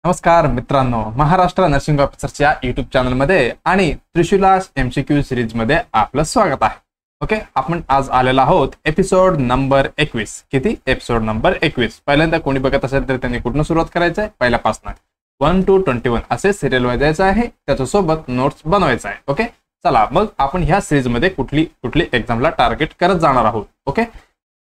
नमस्कार मित्रांनो, Maharashtra nursing ऑफिसरच्या YouTube चॅनलमध्ये आणि त्रिशूला MCQ सिरीज मध्ये आपलं स्वागत आहे. ओके, आपण आज आलेलो आहोत एपिसोड नंबर 21. किती? Episode number 21. पहिल्यांदा कोणी बघत असेल तर त्यांनी कुठून सुरुवात करायचं आहे? पहिल्यापासून 1 to 21 असे सिरियल वर जायचं आहे, त्याच्यासोबत नोट्स बनवायचा आहे. ओके, चला मग आपण ह्या सिरीज मध्ये कुठली एक्झामला टार्गेट करत जाणार आहोत. ओके,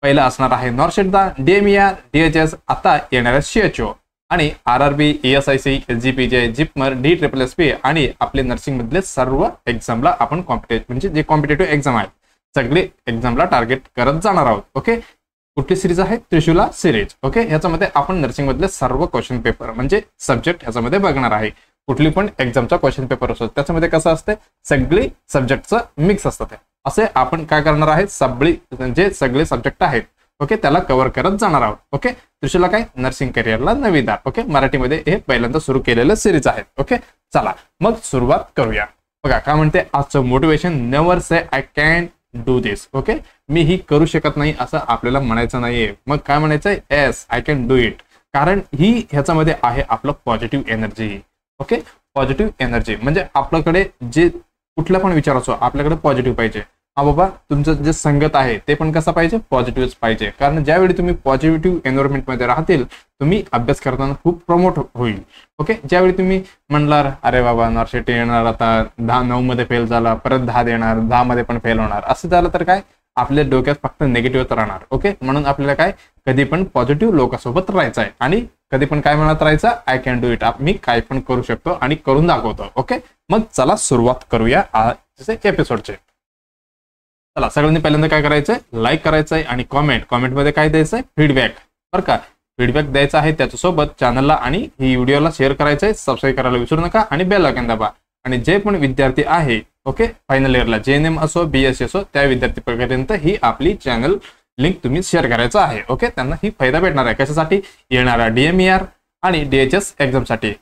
पहिला असणार आहे नॉर्शेटदा, DMER, DHS, आता येणाऱ्या CHO आणि RRB, ESIC, SGPJ, JIPMER, DSSP आणि आपले नर्सिंग मधले सर्व एक्झामला आपण म्हणजे जे कॉम्पिटेटिव्ह एक्झाम आहेत सगळे एक्झामला टार्गेट करत जाणार आहोत. ओके, कुठली सिरीज आहे? त्रिशूला सिरीज. ओके, ह्याच्यामध्ये आपण नर्सिंग मधले सर्व क्वेश्चन पेपर म्हणजे सब्जेक्ट ह्याच्यामध्ये बघणार आहे. कुठली पण एक्झामचा क्वेश्चन पेपर असतो त्याच्यामध्ये कसं असते, सगळी सब्जेक्टचं मिक्स असतं. असे आपण काय करणार आहे, जे सगळे सब्जेक्ट आहेत ओके त्याला कव्हर करत जाणार आहोत. ओके, त्रिशूला काय? नर्सिंग करिअरला नवी दार. ओके, मराठीमध्ये हे पहिल्यांदा सुरू केलेलं सिरीज आहे. ओके, चला मग सुरुवात करूया. बघा काय म्हणते आजचं motivation, never say I can do this. Okay, मी ही करू शकत नाही असं आपल्याला म्हणायचं नाहीये. मग काय म्हणायचंय? Yes I can do it. कारण ही ह्याच्यामध्ये आहे आपलं positive energy. Okay, positive energy म्हणजे आपल्याकडे जे कुठला पण विचार असो आपल्याकडे पॉझिटिव्ह पाहिजे. हा बाबा, तुमचं जे संगत आहे ते पण कसं पाहिजे? पॉझिटिव्हच पाहिजे. कारण ज्यावेळी तुम्ही पॉझिटिव्ह एन्व्हायरमेंटमध्ये राहतील तुम्ही अभ्यास करताना खूप प्रमोट होईल. ओके, ज्यावेळी तुम्ही म्हणणार अरे बाबा नॉर्शेट येणार, आता 9 मध्ये फेल झाला, परत 10 देणार, 10 मध्ये पण फेल होणार, असं झालं तर काय आपल्या डोक्यात फक्त निगेटिव्ह राहणार. ओके, म्हणून आपल्याला काय कधी पण पॉझिटिव्ह लोकांसोबत राहायचं आहे आणि कधी पण काय म्हणत राहायचं? I can do it. मी काय पण करू शकतो आणि करून दाखवतो. ओके, मग चला सुरुवात करूया आजचे एपिसोडचे. चला सगळ्यांनी पहिल्यांदा काय करायचंय? लाईक करायचंय आणि कॉमेंटमध्ये काय द्यायचंय? फीडबॅक. बरं का, फीडबॅक द्यायचा आहे. त्याच्यासोबत चॅनलला आणि ही व्हिडिओला शेअर करायचंय, सबस्क्राईब करायला विसरू नका आणि बेल आयकॉन दाबा. आणि जे पण विद्यार्थी आहे ओके फायनल इयरला JNM असो BSc असो त्या विद्यार्थीपर्यंत ही आपली चॅनल लिंक तुम्ही शेअर करायचं आहे. ओके, त्यांना ही फायदा भेटणार आहे. कशासाठी? येणारा DMER आणि DHS एक्झामसाठी.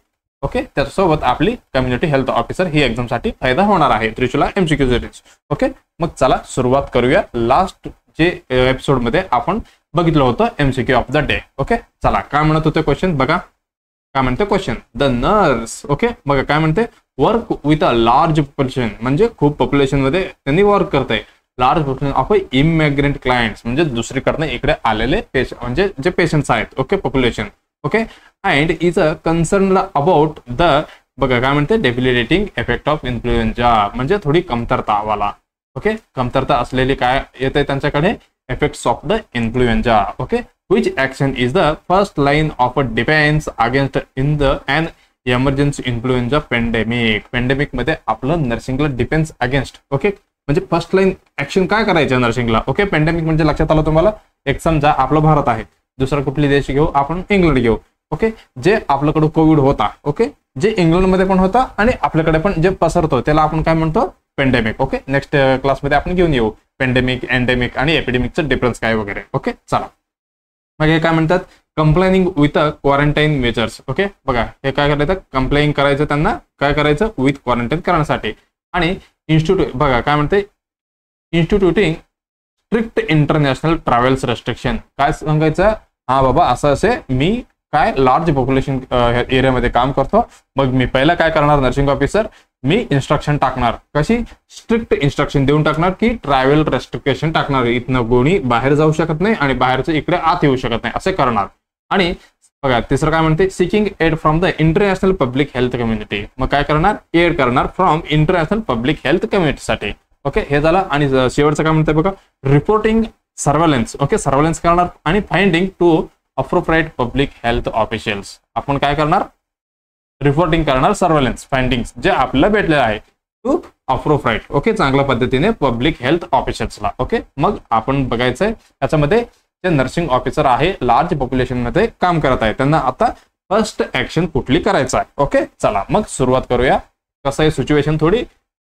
ओके, त्याच्यासोबत आपली कम्युनिटी हेल्थ ऑफिसर ही एक्झामसाठी फायदा होणार आहे त्रिशूला MCQ सिरीज. ओके, मग चला सुरुवात करूया. लास्ट जे एपिसोड मध्ये आपण बघितलं होतं MCQ of the day. Okay, चला काय म्हणत होते क्वेश्चन बघा. काय म्हणते क्वेश्चन? The nurse. ओके, बघा काय म्हणते? Work with a large population म्हणजे खूप पॉप्युलेशन मध्ये त्यांनी वर्क करताय. Large population of immigrant clients म्हणजे दुसरीकडनं इकडे आलेले म्हणजे जे पेशंट्स आहेत. Okay, population. Okay, and is a concern about the बघा काय म्हणते डेबिलिटेटिंग इफेक्ट ऑफ इन्फ्लुएन्झा म्हणजे थोडी कमतरता वाला. ओके, कमतरता असलेली काय येते त्यांच्याकडे? Effects of the influenza. Okay, which action is the first line of a defense against in the an emergency influenza pandemic. Pandemic मध्ये आपलं नर्सिंगला डिफेन्स अगेन्स्ट. ओके, म्हणजे फर्स्ट लाईन ऍक्शन काय करायचं नर्सिंगला? ओके, पेंडेमिक म्हणजे लक्षात आलं तुम्हाला? एक समजा आपला भारत आहे, दुसरा कुठली देश घेऊ आपण? इंग्लंड घेऊ. ओके, जे आपल्याकडे कोविड होता ओके जे इंग्लंडमध्ये पण होता आणि आपल्याकडे पण जे पसरतो त्याला आपण काय म्हणतो? पेंडेमिक. ओके, नेक्स्ट क्लासमध्ये आपण घेऊन येऊ पेंडेमिक, एंडेमिक आणि एपिडेमिकचं डिफरन्स काय वगैरे. ओके, चला मग हे काय म्हणतात? Complaining with quarantine measures. Okay, बघा हे काय करायचं? कंप्लेन करायचं त्यांना काय करायचं? विथ क्वारंटाईन करण्यासाठी. आणि इन्स्टिट्यूट बघा काय म्हणते? इन्स्टिट्यूटिंग स्ट्रिक्ट इंटरनॅशनल ट्रॅव्हल्स रेस्ट्रिक्शन. काय सांगायचं? हा बाबा असं असे मी काय लार्ज पॉप्युलेशन एरियामध्ये काम करतो, मग मी पहिला काय करणार नर्सिंग ऑफिसर? मी इन्स्ट्रक्शन टाकणार. कशी? स्ट्रिक्ट इन्स्ट्रक्शन देऊन टाकणार की ट्रॅव्हल रेस्ट्रिक्शन टाकणार. इथनं कोणी बाहेर जाऊ शकत नाही आणि बाहेरचं इकडे आत येऊ शकत नाही असे करणार. आणि बघा तिसरं काय म्हणते? Seeking aid from the international public health community. मग काय करणार? एड करणार फ्रॉम इंटरनॅशनल पब्लिक हेल्थ कम्युनिटीसाठी. ओके, हे झालं. आणि शेवटचं काय म्हणते बघा? Reporting surveillance. ओके, सर्व्हेलन्स करणार आणि finding to appropriate public health officials. आपण काय करणार? रिपोर्टिंग करणार सर्व्हेलन्स फाइंडिंग्स जे आपल्याला भेटलेलं आहे टू अप्रोप्रिएट. ओके, चांगल्या पद्धतीने पब्लिक हेल्थ ऑफिशियल्सला. ओके, मग आपण बघायचंय त्याच्यामध्ये जे नर्सिंग ऑफिसर आहे लार्ज पॉप्युलेशन मध्ये काम करत आहे त्यांना आता फर्स्ट ऍक्शन कुठली करायचं आहे. ओके, चला मग सुरुवात करूया. कसं आहे सिच्युएशन थोडी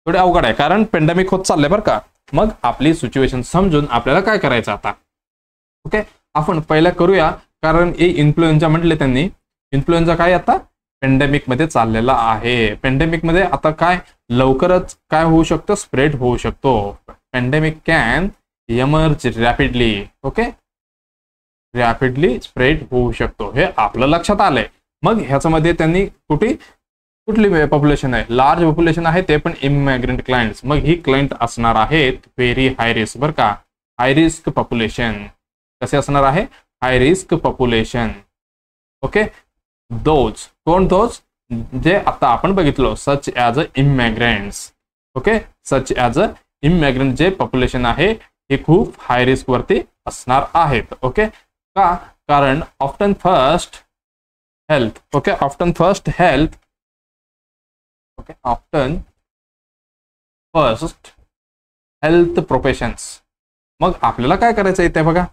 अवघड आहे कारण पेंडेमिक होत चाललंय बरं का. मग आपली सिच्युएशन समजून आपल्याला काय करायचं आता? ओके, आपण पहिला करूया कारण इन्फ्लुएन्झा म्हटले त्यांनी. इन्फ्लुएन्झा काय आता पेंडेमिक मध्ये चाललेला आहे. पेंडेमिक मध्ये आता काय लवकरच काय होऊ शकतं? स्प्रेड होऊ शकतो. Pandemic can emerge rapidly. Okay, rapidly spread होऊ शकतो हे आपलं लक्षात आलंय. मग ह्याच्यामध्ये त्यांनी कुठली पॉप्युलेशन आहे, लार्ज पॉप्युलेशन आहे, ते पण इमिग्रंट क्लायंट्स. मग ही क्लायंट असणार आहेत व्हेरी हाय रिस्क बरं का, हाय रिस्क पॉप्युलेशन. कसे असणार आहे, high risk population. Okay, those जे आता आपण बघितलो, such as a immigrants. Okay, such as a immigrant जे पॉप्युलेशन आहे हे खूप हाय रिस्क वरती असणार आहेत. ओके, का, कारण often first health. Okay, often first health. Okay, often first health professions. मग आपल्याला काय करायचं इथे बघा,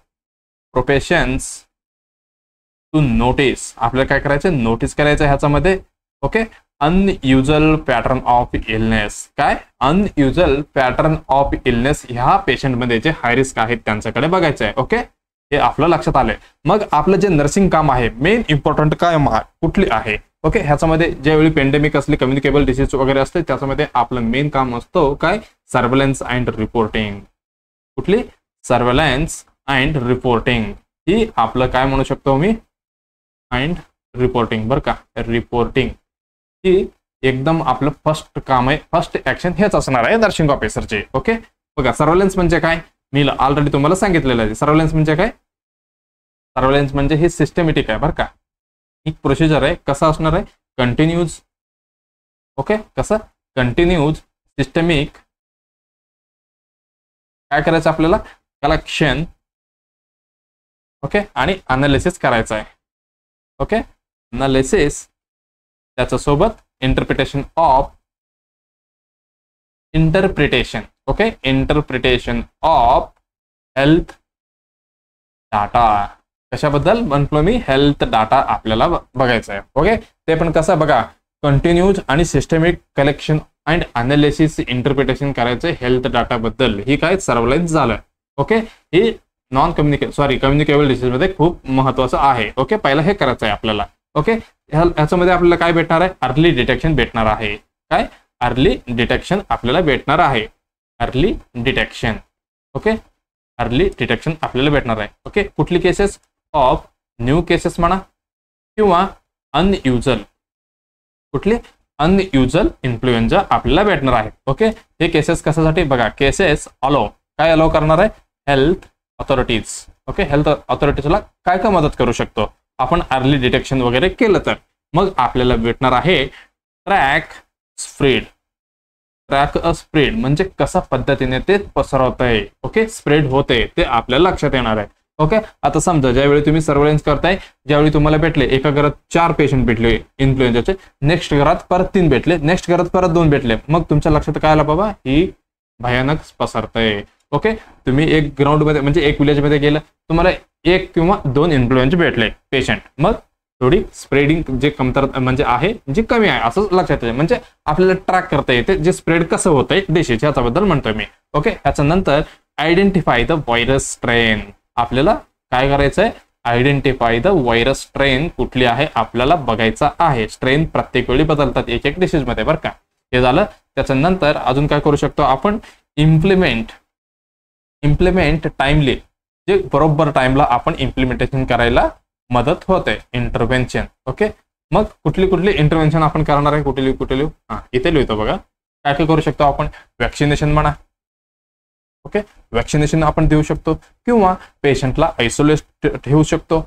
प्रोफेशन्स टू नोटीस. आपल्याला काय करायचं, नोटीस करायचं ह्याच्यामध्ये. Okay, unusual pattern of illness. काय, अनयुजल पॅटर्न ऑफ इलनेस ह्या पेशंटमध्ये जे हाय रिस्क आहेत त्यांच्याकडे बघायचं आहे. ओके, हे आपलं लक्षात आलंय. मग आपलं जे नर्सिंग काम आहे, मेन इम्पॉर्टंट काय कुठली आहे. ओके, ह्याच्यामध्ये ज्यावेळी पेंडेमिक असले, कम्युनिकेबल डिसीज वगैरे असते, त्याच्यामध्ये आपलं मेन काम असतो काय, सर्व्हेलन्स अँड रिपोर्टिंग. कुठली, सर्व्हेलन्स अँड रिपोर्टिंग. ही आपलं काय म्हणू शकतो मी, अँड रिपोर्टिंग बरं का, रिपोर्टिंग ही एकदम आपलं फर्स्ट काम आहे, फर्स्ट ऍक्शन हेच असणार आहे नर्सिंग ऑफिसरचे. ओके, बघा सर्व्हेलन्स म्हणजे काय, मी ऑलरेडी तुम्हाला सांगितलेलं आहे. सर्व्हेलन्स म्हणजे काय, सर्व्हेलन्स म्हणजे हे सिस्टमॅटिक आहे बरं का, एक प्रोसिजर आहे. कसं असणार आहे, कंटिन्यूज. ओके, कसं, कंटिन्यूज सिस्टमिक. काय करायचं आपल्याला, कलेक्शन. ओके, आणि अनालिसिस करायचं आहे. ओके, अनालिसिस, त्याच्यासोबत interpretation. Okay, interpretation of health data. कशाबद्दल म्हटलो मी, हेल्थ डाटा आपल्याला बघायचा आहे. ओके, ते पण कसं बघा, कंटिन्यूज आणि systemic collection and analysis interpretation करायचं हेल्थ डाटा बद्दल. ही काय, सर्व्हेलन्स झालं. ओके, ही कम्युनिकेबल डिसीज मध्ये खूप महत्वाचं आहे. ओके, पहिलं हे करायचं आहे आपल्याला. ओके, ह्याच्यामध्ये आपल्याला काय भेटणार आहे, अर्ली डिटेक्शन भेटणार आहे. काय, अर्ली डिटेक्शन आपल्याला भेटणार आहे. Early detection. Okay, early detection आपल्याला भेटणार आहे. ओके, कुठली केसेस ऑफ न्यू केसेस म्हणा किंवा अनयुजल, कुठली, अनयुजल इन्फ्लुएन्झा आपल्याला भेटणार आहे. ओके, हे केसेस कशासाठी बघा, केसेस काय अलाउ करणार आहे, हेल्थ ऑथॉरिटीज. ओके, हेल्थ ऑथॉरिटीजला काय काय मदत करू शकतो आपण अर्ली डिटेक्शन वगैरे केलं तर. मग आपल्याला भेटणार आहे track spread. Track a spread म्हणजे कशा पद्धतीने ते पसरवत आहे. ओके, स्प्रेड होते ते आपल्याला लक्षात येणार आहे. ओके, आता समजा ज्यावेळी तुम्ही सर्व्हेलन्स करताय, ज्यावेळी तुम्हाला भेटले, एका घरात 4 पेशंट भेटले इन्फ्लुएन्झाचे, नेक्स्ट घरात परत 3 भेटले, नेक्स्ट घरात परत 2 भेटले, मग तुमच्या लक्षात काय आलं, बाबा ही भयानक पसरतंय. ओके, तुम्ही एक ग्राउंड मध्ये म्हणजे एक विलेज मध्ये गेलं, तुम्हाला 1 किंवा 2 इन्फ्लुएन्झा भेटले पेशंट, मग थोडी स्प्रेडिंग जे कमतरता म्हणजे आहे, जे कमी आहे असं लक्षात येते. म्हणजे आपल्याला ट्रॅक करता येते जे स्प्रेड कसं होतंय डिसीज, याच्याबद्दल म्हणतोय मी. ओके, ह्याच्यानंतर आयडेंटिफाय द व्हायरस स्ट्रेन. आपल्याला काय करायचंय, आयडेंटिफाय द व्हायरस स्ट्रेन कुठली आहे आपल्याला बघायचा आहे. स्ट्रेन प्रत्येक वेळी बदलतात एक एक डिसीज मध्ये बरं का. हे झालं. त्याच्यानंतर अजून काय करू शकतो आपण, इम्प्लिमेंट टाइमली, जे बरोबर टाइमला आपण इम्प्लिमेंटेशन करायला मदत होते, इंटरव्हेन्शन. ओके, मग कुठली इंटरव्हेन्शन आपण करणार आहे, कुठे इथे लिहितो बघा. काय काय करू शकतो आपण, वॅक्सिनेशन म्हणा. ओके, वॅक्सिनेशन आपण देऊ शकतो किंवा पेशंटला आयसोलेट ठेवू शकतो.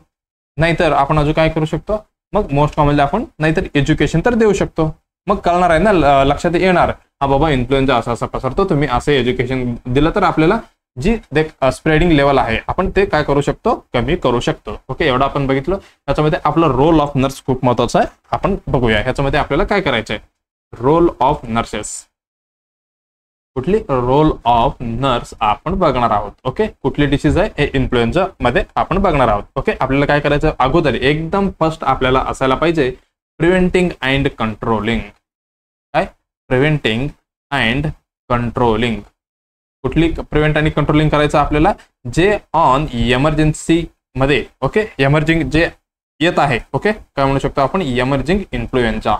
नाहीतर आपण अजून काय करू शकतो, मग मोस्ट कॉमनली आपण नाहीतर एज्युकेशन तर देऊ शकतो. मग कळणार आहे ना, लक्षात येणार, हा बाबा इन्फ्लुएन्झा असा पसरतो, तुम्ही असं एज्युकेशन दिलं तर आपल्याला जी स्प्रेडिंग लेवल आहे आपण ते काय करू शकतो, कमी करू शकतो. ओके, एवढं आपण बघितलं. ह्याच्यामध्ये आपलं रोल ऑफ नर्स खूप महत्वाचा आहे, आपण बघूया. ह्याच्यामध्ये आपल्याला काय करायचं आहे, रोल ऑफ नर्सेस. कुठली, रोल ऑफ नर्स आपण बघणार आहोत. ओके, कुठली डिसीज आहे हे इन्फ्लुएन्झा मध्ये आपण बघणार आहोत. ओके, आपल्याला काय करायचं, अगोदर एकदम फर्स्ट आपल्याला असायला पाहिजे प्रिव्हेंटिंग अँड कंट्रोलिंग. काय, प्रिव्हेंटिंग अँड कंट्रोलिंग. कुठली प्रिव्हेंट आणि कंट्रोलिंग करायचं आपल्याला, जे ऑन इमर्जन्सी मध्ये. ओके, एमर्जिंग जे येत आहे. ओके, काय म्हणू शकतो आपण, emerging influenza.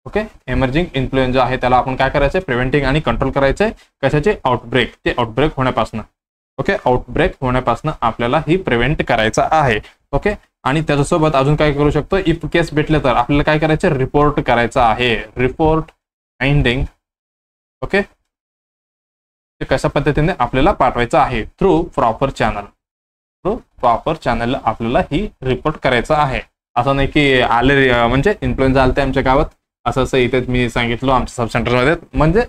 Okay, emerging influenza आहे त्याला आपण काय करायचंय, प्रिव्हेंटिंग आणि कंट्रोल करायचंय. कशाचे, आउटब्रेक. ते आउटब्रेक होण्यापासून. ओके, आउटब्रेक होण्यापासून आपल्याला ही प्रिव्हेंट करायचं आहे. ओके, आणि त्याच्यासोबत अजून काय करू शकतो, इफ केस भेटले तर आपल्याला काय करायचं, रिपोर्ट करायचा आहे, रिपोर्ट फाइंडिंग. ओके, ते कशा पद्धतीने आपल्याला पाठवायचं आहे, through proper channel. Through proper चॅनलला आपल्याला ही रिपोर्ट करायचं आहे. असं नाही की आले म्हणजे इन्फ्लुएन्झा आलते आमच्या गावात असं इथे मी सांगितलं आमच्या सब सेंटरमध्ये, म्हणजे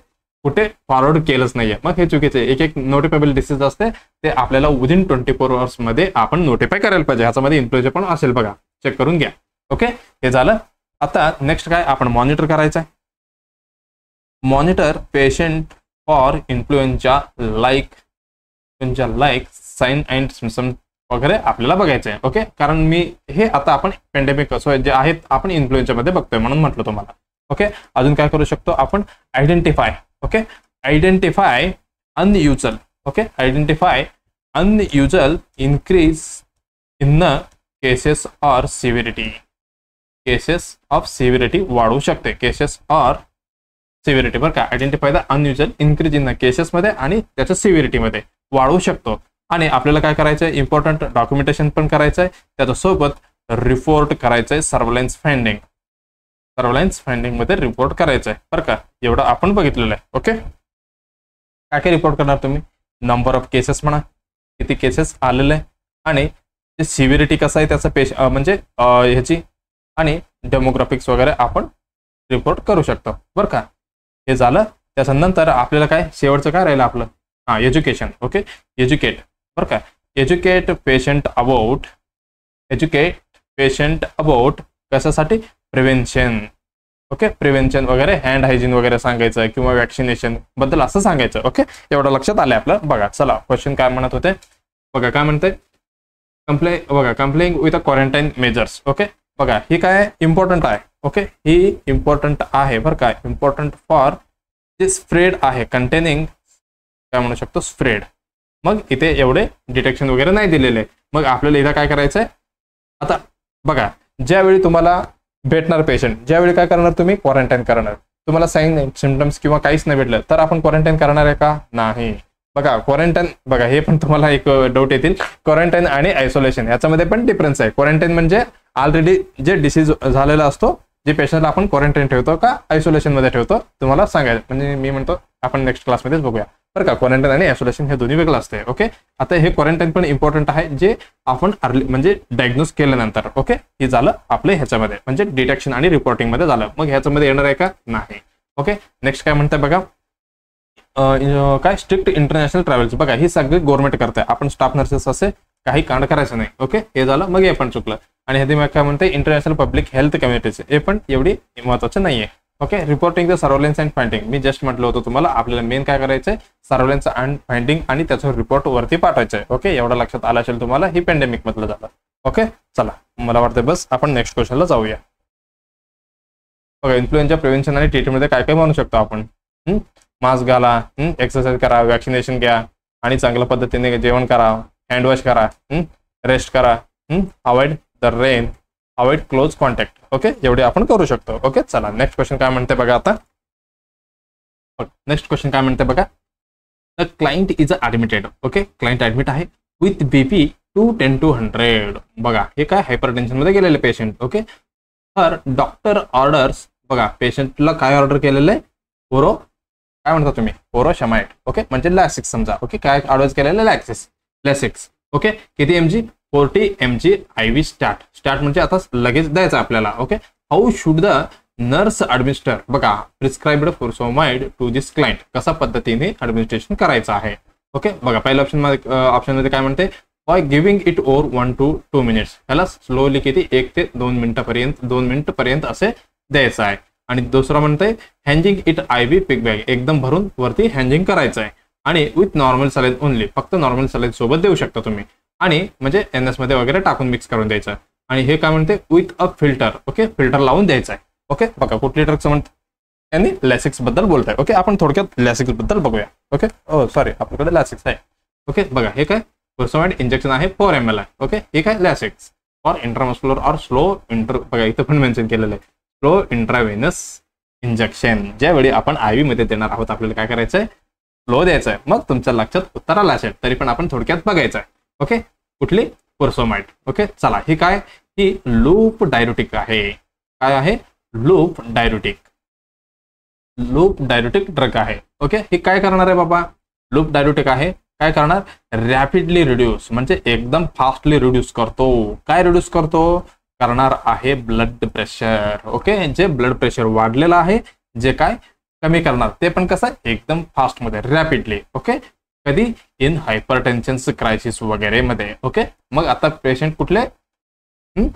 कुठे फॉरवर्ड केलंच नाहीये, मग हे चुकीचे. एक नोटिफायबल डिसीज असते ते आपल्याला विदिन 24 hours मध्ये आपण नोटिफाय करायला पाहिजे. ह्याच्यामध्ये इन्फ्लुएन्झा पण असेल बघा, चेक करून घ्या. ओके, हे झालं. आता नेक्स्ट काय आपण मॉनिटर करायचं आहे. Monitor patient for influenza like sign and symptoms वगैरे आपल्याला बघायचं आहे. ओके, कारण मी हे आता आपण पेंडेमिक जे आहेत आपण इन्फ्लुएन्झा मध्ये बघतोय म्हणून म्हटलं तुम्हाला. ओके, अजून काय करू शकतो आपण, identify. Okay, identify unusual. Okay, identify unusual increase in cases or severity. Cases of severity वाढू शकते, केसेस ऑर सिव्हिरिटी बरं का. Identify the unusual increase in cases मध्ये आणि त्याच्या सिव्हिरिटी मध्ये वाढू शकतो. आणि आपल्याला काय करायचं आहे, इम्पॉर्टंट डॉक्युमेंटेशन पण करायचं आहे, त्याच्यासोबत रिपोर्ट करायचं आहे, सर्व्हेलन्स फाइंडिंग. सर्व्हेलन्स फाइंडिंग मध्ये रिपोर्ट करायचं आहे बरं का. एवढं आपण बघितलेलं आहे. ओके, काय काय रिपोर्ट करणार तुम्ही, नंबर ऑफ केसेस म्हणा, किती केसेस आलेले आहे, आणि सिव्हिरिटी कसं आहे त्याचं म्हणजे ह्याची, आणि डेमोग्राफिक्स वगैरे आपण रिपोर्ट करू शकतो बरं का. हे झालं. त्याच्यानंतर आपल्याला काय शेवटचं काय राहिलं आपलं, एज्युकेशन. ओके, एज्युकेट बरं का. एज्युकेट पेशंट अबाउट कशासाठी, प्रिव्हेन्शन. ओके, प्रिव्हेन्शन वगैरे, हँड हायजीन वगैरे सांगायचं किंवा वॅक्सिनेशन बद्दल असं सांगायचं. ओके, एवढं लक्षात आलं आपलं. बघा चला क्वेश्चन काय म्हणत होते बघा, काय म्हणते, complying with a quarantine measures. Okay, बघा ही काय इम्पॉर्टंट आहे. ओके, ही इम्पॉर्टंट आहे बरं काय, इम्पॉर्टंट फॉर जे स्प्रेड आहे, कंटेनिंग काय म्हणू शकतो, स्प्रेड. मग इथे एवढे डिटेक्शन वगैरे नाही दिलेले, मग आपल्याला इथं काय करायचंय. आता बघा, ज्यावेळी तुम्हाला भेटणार पेशंट, ज्यावेळी काय करणार तुम्ही, क्वारंटाईन करणार. तुम्हाला साईन सिम्पटम्स किंवा काहीच नाही भेटलं तर आपण क्वारंटाईन करणार आहे का, नाही. बघा क्वारंटाईन, बघा हे पण तुम्हाला एक डाऊट येतील, क्वारंटाईन आणि आयसोलेशन याच्यामध्ये पण डिफरन्स आहे. क्वारंटाईन म्हणजे ऑलरेडी जे डिसीज झालेला असतो, जे पेशंटला आपण क्वारंटाईन ठेवतो का आयसोलेशन मध्ये ठेवतो, तुम्हाला सांगायचं. म्हणजे मी म्हणतो आपण नेक्स्ट क्लासमध्येच बघूया बरं का. क्वारंटाईन आणि आयसोलेशन हे दोन्ही वेगळं असते. ओके, आता हे क्वारंटाईन पण इम्पॉर्टंट आहे, जे आपण अर्ली म्हणजे डायग्नोज केल्यानंतर. ओके, हे झालं आपले ह्याच्यामध्ये म्हणजे डिटेक्शन आणि रिपोर्टिंग मध्ये झालं. मग ह्याच्यामध्ये येणार आहे का, नाही. ओके, नेक्स्ट काय म्हणताय बघा, काय स्ट्रिक्ट इंटरनॅशनल ट्रॅव्हल्स. बघा ही सगळी गव्हर्नमेंट करते, आपण स्टाफ नर्सेस असे काही कांड करायचं नाही. ओके, हे झालं. मग हे पण चुकलं. आणि हे काय म्हणते, इंटरनॅशनल पब्लिक हेल्थ कम्युनिटीज, हे पण एवढी महत्वाचं नाहीये. Okay, reporting the surveillance and finding. Me just म्हटलं होतं तुम्हाला, आपल्याला मेन काय करायचंय, सर्व्हेलन्स अँड फाइंडिंग आणि त्याचं रिपोर्ट वरती पाठवायचंय. ओके, एवढं लक्षात आलं असेल तुम्हाला, ही पॅन्डेमिक मधलं झालं. ओके, चला मला वाटतं बस आपण नेक्स्ट क्वेश्चनला जाऊया. बघा, इन्फ्लुएन्झा प्रिव्हेन्शन आणि ट्रीटमेंटमध्ये काय काय म्हणू शकतो आपण, मास्क घाला, एक्सरसाइज करा, वॅक्सिनेशन घ्या, आणि चांगल्या पद्धतीने जेवण करा, हँडवॉश करा, रेस्ट करा, avoid the rain, avoid close contact. Okay, एवढे आपण करू शकतो. ओके, चला नेक्स्ट क्वेश्चन काय म्हणते बघा. आता नेक्स्ट क्वेश्चन काय म्हणते बघा, the client is admitted. Okay, client admit आहे विथ बीपी 210 to 100. बघा हे काय हायपर टेन्शन मध्ये गेलेले पेशंट. ओके, तर डॉक्टर ऑर्डर्स, बघा पेशंटला काय ऑर्डर केलेलं आहे, काय म्हणता तुम्ही, ओरोशमाइड. ओके, म्हणजे लॅसिक्स समजा. ओके, काय ऑर्डर केलेलं लॅसिक्स. ओके, किती mg, 40 mg IV स्टार्ट म्हणजे आता लगेच द्यायचं आपल्याला. Okay, how should the nurse administer. बघा, prescribed furosemide to this client, कसा पद्धतीने ऍडमिनिस्ट्रेशन करायचं आहे. ओके, बघा पहिल्या ऑप्शन मध्ये काय म्हणते, by giving it over 1 to 2 minutes. ह्याला स्लोली किती 1 ते 2 मिनिटापर्यंत असे द्यायचं आहे. आणि दुसरं म्हणतंय हँजिंग इट IV पिक बॅग, एकदम भरून वरती हँजिंग करायचं आहे. आणि विथ नॉर्मल सलाईन ओनली, फक्त नॉर्मल सलाईन सोबत देऊ शकता तुम्ही. आणि म्हणजे NS मध्ये वगैरे टाकून मिक्स करून द्यायचं. आणि हे काय म्हणते, with a filter. Okay, filter लावून द्यायचं आहे. ओके, बघा कुठली ड्रग्स म्हणते, यांनी लॅसिक्स बद्दल बोलताय. ओके, आपण थोडक्यात लॅसिक्स बद्दल बघूया. ओके, सॉरी आपल्याकडे लॅसिक्स आहे. ओके, बघा हे काय फुरसोमाइड इंजेक्शन आहे 4 ml आहे. ओके, हे काय लॅसिक्स फॉर इंट्रामस्क्युलर और स्लो बघा इथं पण मेन्शन केलेलं आहे, स्लो इंट्राव्हेनस इंजेक्शन. ज्यावेळी आपण IV मध्ये देणार आहोत, आपल्याला काय करायचंय, स्लो द्यायचं आहे. मग तुमच्या लक्षात उत्तर आलं असेल, तरी पण आपण थोडक्यात बघायचं आहे. ओके, कुठली, फुरसोमाइड. ओके, चला ही काय ही लूप डायरेटिक आहे. काय आहे? Loop diuretic. Loop diuretic drug आहे. ओके, हे काय करणार आहे बाबा? लूप डायरेटिक आहे. काय करणार? रॅपिडली रिड्यूस म्हणजे एकदम फास्टली रिड्यूस करतो. काय रिड्यूस करतो? करणार आहे ब्लड प्रेशर. ओके, जे ब्लड प्रेशर वाढलेलं आहे जे काय कमी करणार ते पण कसं एकदम फास्ट मध्ये रॅपिडली. ओके, कधी? इन हायपरटेन्शन क्रायसिस वगैरे मध्ये. ओके, मग आता पेशंट कुठले?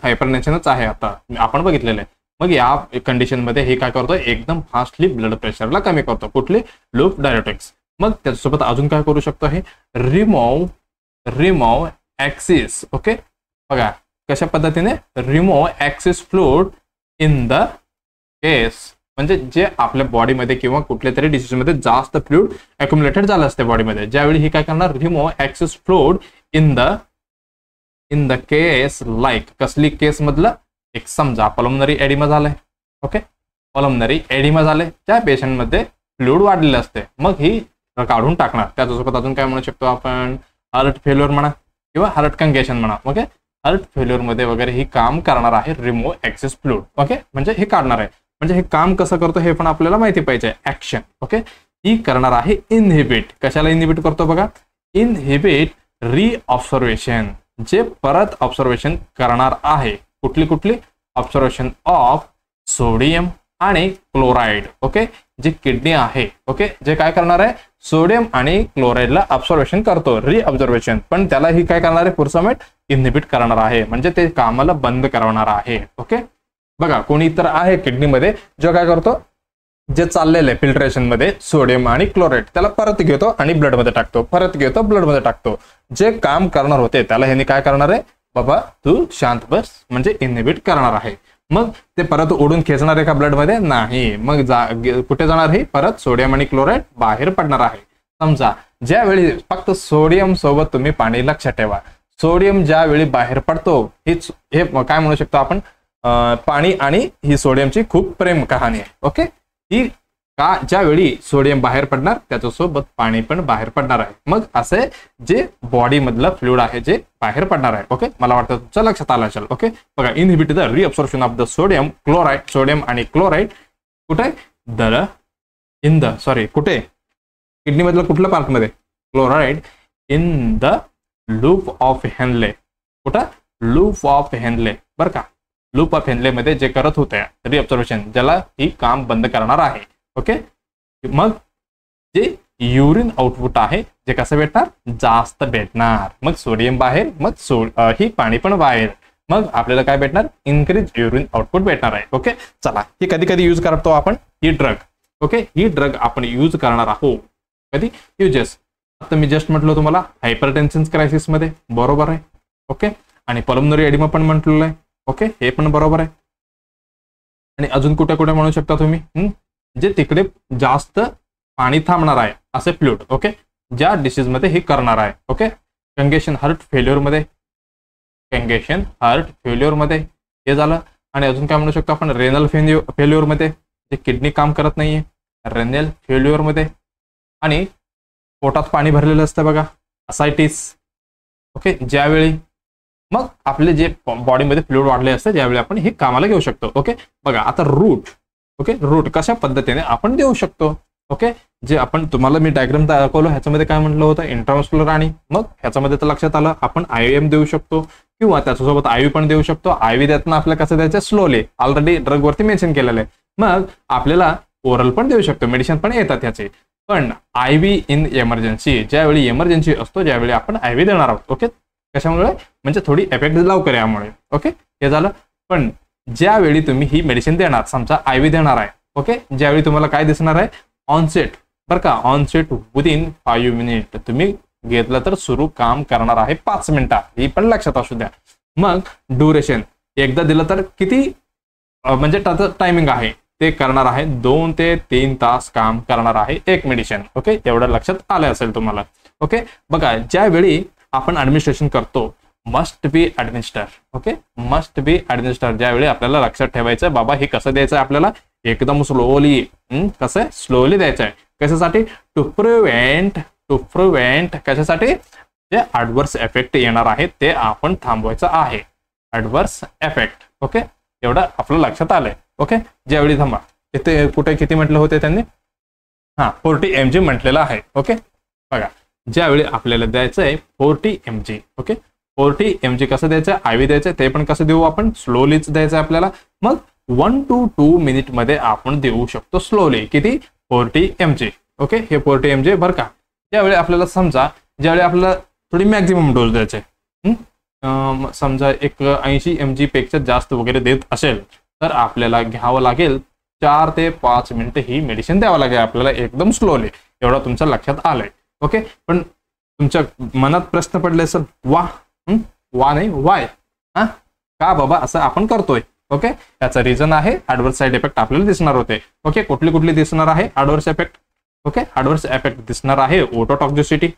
हायपरटेन्शनच आहे आता आपण बघितलेलं आहे. मग या कंडिशन मध्ये हे काय करतो? एकदम फास्टली ब्लड प्रेशरला कमी करतो. कुठले? Loop diuretics. मग त्याच्यासोबत अजून काय करू शकतो? हे रिमूव्ह ऍक्सिस. ओके, बघा कशा पद्धतीने remove excess fluid in the case, म्हणजे जे आपल्या बॉडीमध्ये किंवा कुठल्या तरी डिसीज मध्ये जास्त फ्लूइड अक्युमुलेटेड झालं असते बॉडीमध्ये, ज्यावेळी ही काय करणार? Remove excess fluid in the case like. कसली केस मधलं? एक समजा पल्मोनरी एडिमा झालंय. ओके, पल्मोनरी एडिमा झाले, त्या पेशंटमध्ये फ्लूइड वाढलेलं असते, मग ही काढून टाकणार. त्याच्यासोबत अजून काय म्हणू शकतो आपण? हार्ट फेल्युअर म्हणा किंवा हार्ट कंगेशन म्हणा. ओके, हार्ट फेल्युअर मध्ये वगैरे ही काम करणार आहे रिमूव्ह ऍक्सिस फ्लूइड. ओके, म्हणजे हे काढणार आहे. म्हणजे हे काम कसं करतो हे पण आपल्याला माहिती पाहिजे. ऍक्शन. ओके, ही करणार आहे इनहिबिट. कशाला इनहिबिट करतो बघा? इनहिबिट रिऑब्झर्वेशन, जे परत ऑब्झर्वेशन करणार आहे. कुठली? ऑब्झर्वेशन ऑफ सोडियम आणि क्लोराईड. ओके, जे किडनी आहे. ओके, जे काय करणार आहे? सोडियम आणि क्लोराईडला ऑब्झर्वेशन करतो, रिऑब्झर्वेशन. पण त्याला ही काय करणार आहे? पुरसमेट इनहिबिट करणार आहे, म्हणजे ते कामाला बंद करणार आहे. ओके, बघा कोणी तर आहे किडनीमध्ये जो काय करतो? जे चाललेलं आहे फिल्ट्रेशन मध्ये सोडियम आणि क्लोराईड त्याला परत घेतो आणि ब्लड मध्ये टाकतो, परत घेतो ब्लड मध्ये टाकतो. जे काम करणार होते त्याला ह्यांनी काय करणार आहे? बाबा तू शांत बस, म्हणजे इनहिबिट करणार आहे. मग ते परत ओढून खेचणार आहे का ब्लड मध्ये? नाही. मग कुठे जाणार? हे परत सोडियम आणि क्लोराईड बाहेर पडणार आहे. समजा ज्यावेळी फक्त सोडियम सोबत तुम्ही पाणी लक्षात ठेवा, सोडियम ज्यावेळी बाहेर पडतो, हे काय म्हणू शकतो आपण? पाणी आणि ही सोडियमची खूप प्रेम कहाणी आहे. ओके, ही का ज्यावेळी सोडियम बाहेर पडणार त्याच्यासोबत पाणी पण बाहेर पडणार आहे. मग असे जे बॉडी मधलं फ्लुइड आहे जे बाहेर पडणार आहे. ओके, मला वाटतं तुमच्या लक्षात आलं असेल. ओके, बघा inhibit the reabsorption of the sodium आणि क्लोराईड कुठे? कुठे? किडनी मधलं कुठल्या पार्ट मध्ये? Chloride in the loop of Henle. कुठं? Loop of Henle. बरं का, लूप ऑफ हेनले मध्ये जे करत होते रिअब्सॉर्प्शन, ज्याला ही काम बंद करणार आहे. ओके, मग जे युरिन आउटपुट आहे जे कसं भेटणार? जास्त भेटणार. मग सोडियम बाहेर, मग ही पाणी पण बाहेर, मग आपल्याला काय भेटणार? इन्क्रीज युरिन आउटपुट भेटणार आहे. ओके, चला ही कधी कधी यूज करतो आपण ही ड्रग. ओके, ही ड्रग आपण यूज करणार आहोत कधी? युजेस आता मी जस्ट म्हटलं तुम्हाला हायपरटेन्शन क्रायसिस मध्ये, बरोबर आहे. ओके, आणि पल्मोनरी एडिमा पण म्हटलेलं आहे. ओके, हे पण बरोबर आहे. आणि अजून कुठे कुठे म्हणू शकता तुम्ही? जे तिकडे जास्त पाणी थांबणार आहे असे फ्लुइड. ओके, ज्या डिसीज मध्ये हे करणार आहे. ओके, कंगेशन हार्ट फेल्युअर मध्ये हे झालं. आणि अजून काय म्हणू शकतो आपण? रेनल फेल्युअर मध्ये, जे किडनी काम करत नाहीये, रेनल फेल्युअर मध्ये. आणि पोटात पाणी भरलेलं असतं बघा, असायटिस. ओके, ज्यावेळी मग आपले जे बॉडीमध्ये फ्लुइड वाढले असते ज्यावेळी आपण हे कामाला घेऊ शकतो. ओके, बघा आता रूट. ओके, रूट कशा पद्धतीने आपण देऊ शकतो? ओके, जे आपण तुम्हाला मी डायग्राम दाखवलं ह्याच्यामध्ये काय म्हटलं होतं? इंट्रामस्क्युलर. आणि मग ह्याच्यामध्ये तर लक्षात आलं आपण IM देऊ शकतो किंवा त्याच्यासोबत IV पण देऊ शकतो. IV देताना आपल्याला कसं द्यायचं? स्लोली. ऑलरेडी ड्रग वरती मेन्शन केलेलं आहे. मग आपल्याला ओरल पण देऊ शकतो, मेडिसिन पण येतात ह्याचे. पण IV इन इमर्जन्सी, ज्यावेळी इमर्जन्सी असतो ज्यावेळी आपण IV देणार आहोत. ओके, कशामुळे? म्हणजे थोडी इफेक्ट लवकर यामुळे. ओके, हे झालं. पण ज्यावेळी तुम्ही ही मेडिसिन देणार, समजा IV देणार आहे. ओके, ज्यावेळी तुम्हाला काय दिसणार आहे? ऑनसेट. बरं का, ऑनसेट विदिन 5 मिनिट तुम्ही घेतलं तर सुरू काम करणार आहे 5 मिनिटात. ही पण लक्षात असू द्या. मग ड्युरेशन एकदा दिलं तर किती म्हणजे त्याचं टायमिंग आहे ते करणार आहे 2 ते 3 तास काम करणार आहे एक मेडिसिन. ओके, एवढं लक्षात आलं असेल तुम्हाला. ओके, बघा ज्यावेळी आपण ऍडमिनिस्ट्रेशन करतो must be administer. Okay, must be administer. ज्यावेळी आपल्याला लक्षात ठेवायचं बाबा हे कसं द्यायचं आपल्याला? एकदम स्लोली. कसं? स्लोली द्यायचं आहे. कशासाठी? टू प्रिव्हेंट कशासाठी? जे ऍडव्हर्स इफेक्ट येणार आहे ते आपण थांबवायचं आहे. Adverse effect. ओके, एवढं आपलं लक्षात आलंय. ओके, ज्यावेळी थांबा इथे कुठे किती म्हटलं होते त्यांनी, 40 mg म्हटलेलं आहे. ओके, बघा ज्यावेळी आपल्याला द्यायचं आहे 40 mg. ओके, 40 mg कसं द्यायचं, IV द्यायचं, ते पण कसं देऊ आपण, स्लोलीच द्यायचं आपल्याला. मग 1 to 2 मिनिट मध्ये आपण देऊ शकतो स्लोली. किती, 40 mg. ओके, हे 40 mg बरं का. ज्यावेळी आपल्याला समजा ज्यावेळी आपल्याला थोडी मॅक्झिमम डोस द्यायचे, समजा एक 80 mg पेक्षा जास्त वगैरे देत असेल तर आपल्याला घ्यावं लागेल 4 ते 5 मिनिटं ही मेडिसिन द्यावं लागेल आपल्याला एकदम स्लोली. एवढं तुमच्या लक्षात आलंय. ओके, पण तुमच्या मनात प्रश्न पडले असेल, वा नाही वाय, का बाबा असं आपण करतोय. ओके, याचं रिझन आहे ऍडव्हर्स साईड इफेक्ट आपल्याला दिसणार होते. ओके, कुठली दिसणार आहे adverse effect. Okay, adverse effect दिसणार आहे ओटोटॉक्झिसिटी.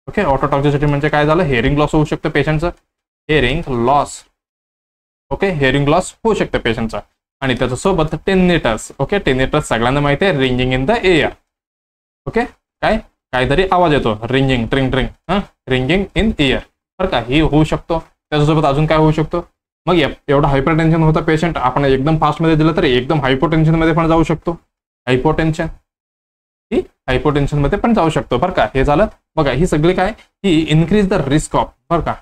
ओके, ऑटोटॉक्झिसिटी म्हणजे काय झालं, हेअरिंग लॉस होऊ शकतं पेशंटचं, hearing loss. Okay, hearing loss होऊ शकतं पेशंटचा. आणि त्याच्यासोबत टिनिटस. ओके, टिनिटस सगळ्यांना माहिती आहे, ringing in the air. Okay, काहीतरी आवाज येतो, रिंगिंग, ट्रिंग रिंगिंग इन एअर, बरं का, ही होऊ शकतो. त्याच्यासोबत अजून काय होऊ शकतो, मग एवढं हायपर टेन्शन होतं पेशंट, आपण एकदम फास्ट मध्ये दिलं तर एकदम हायपोटेन्शन मध्ये पण जाऊ शकतो. हायपोटेन्शन मध्ये पण जाऊ शकतो, बरं का. हे झालं बघा, ही सगळी काय, ही इन्क्रीज द रिस्क ऑफ, बरं का,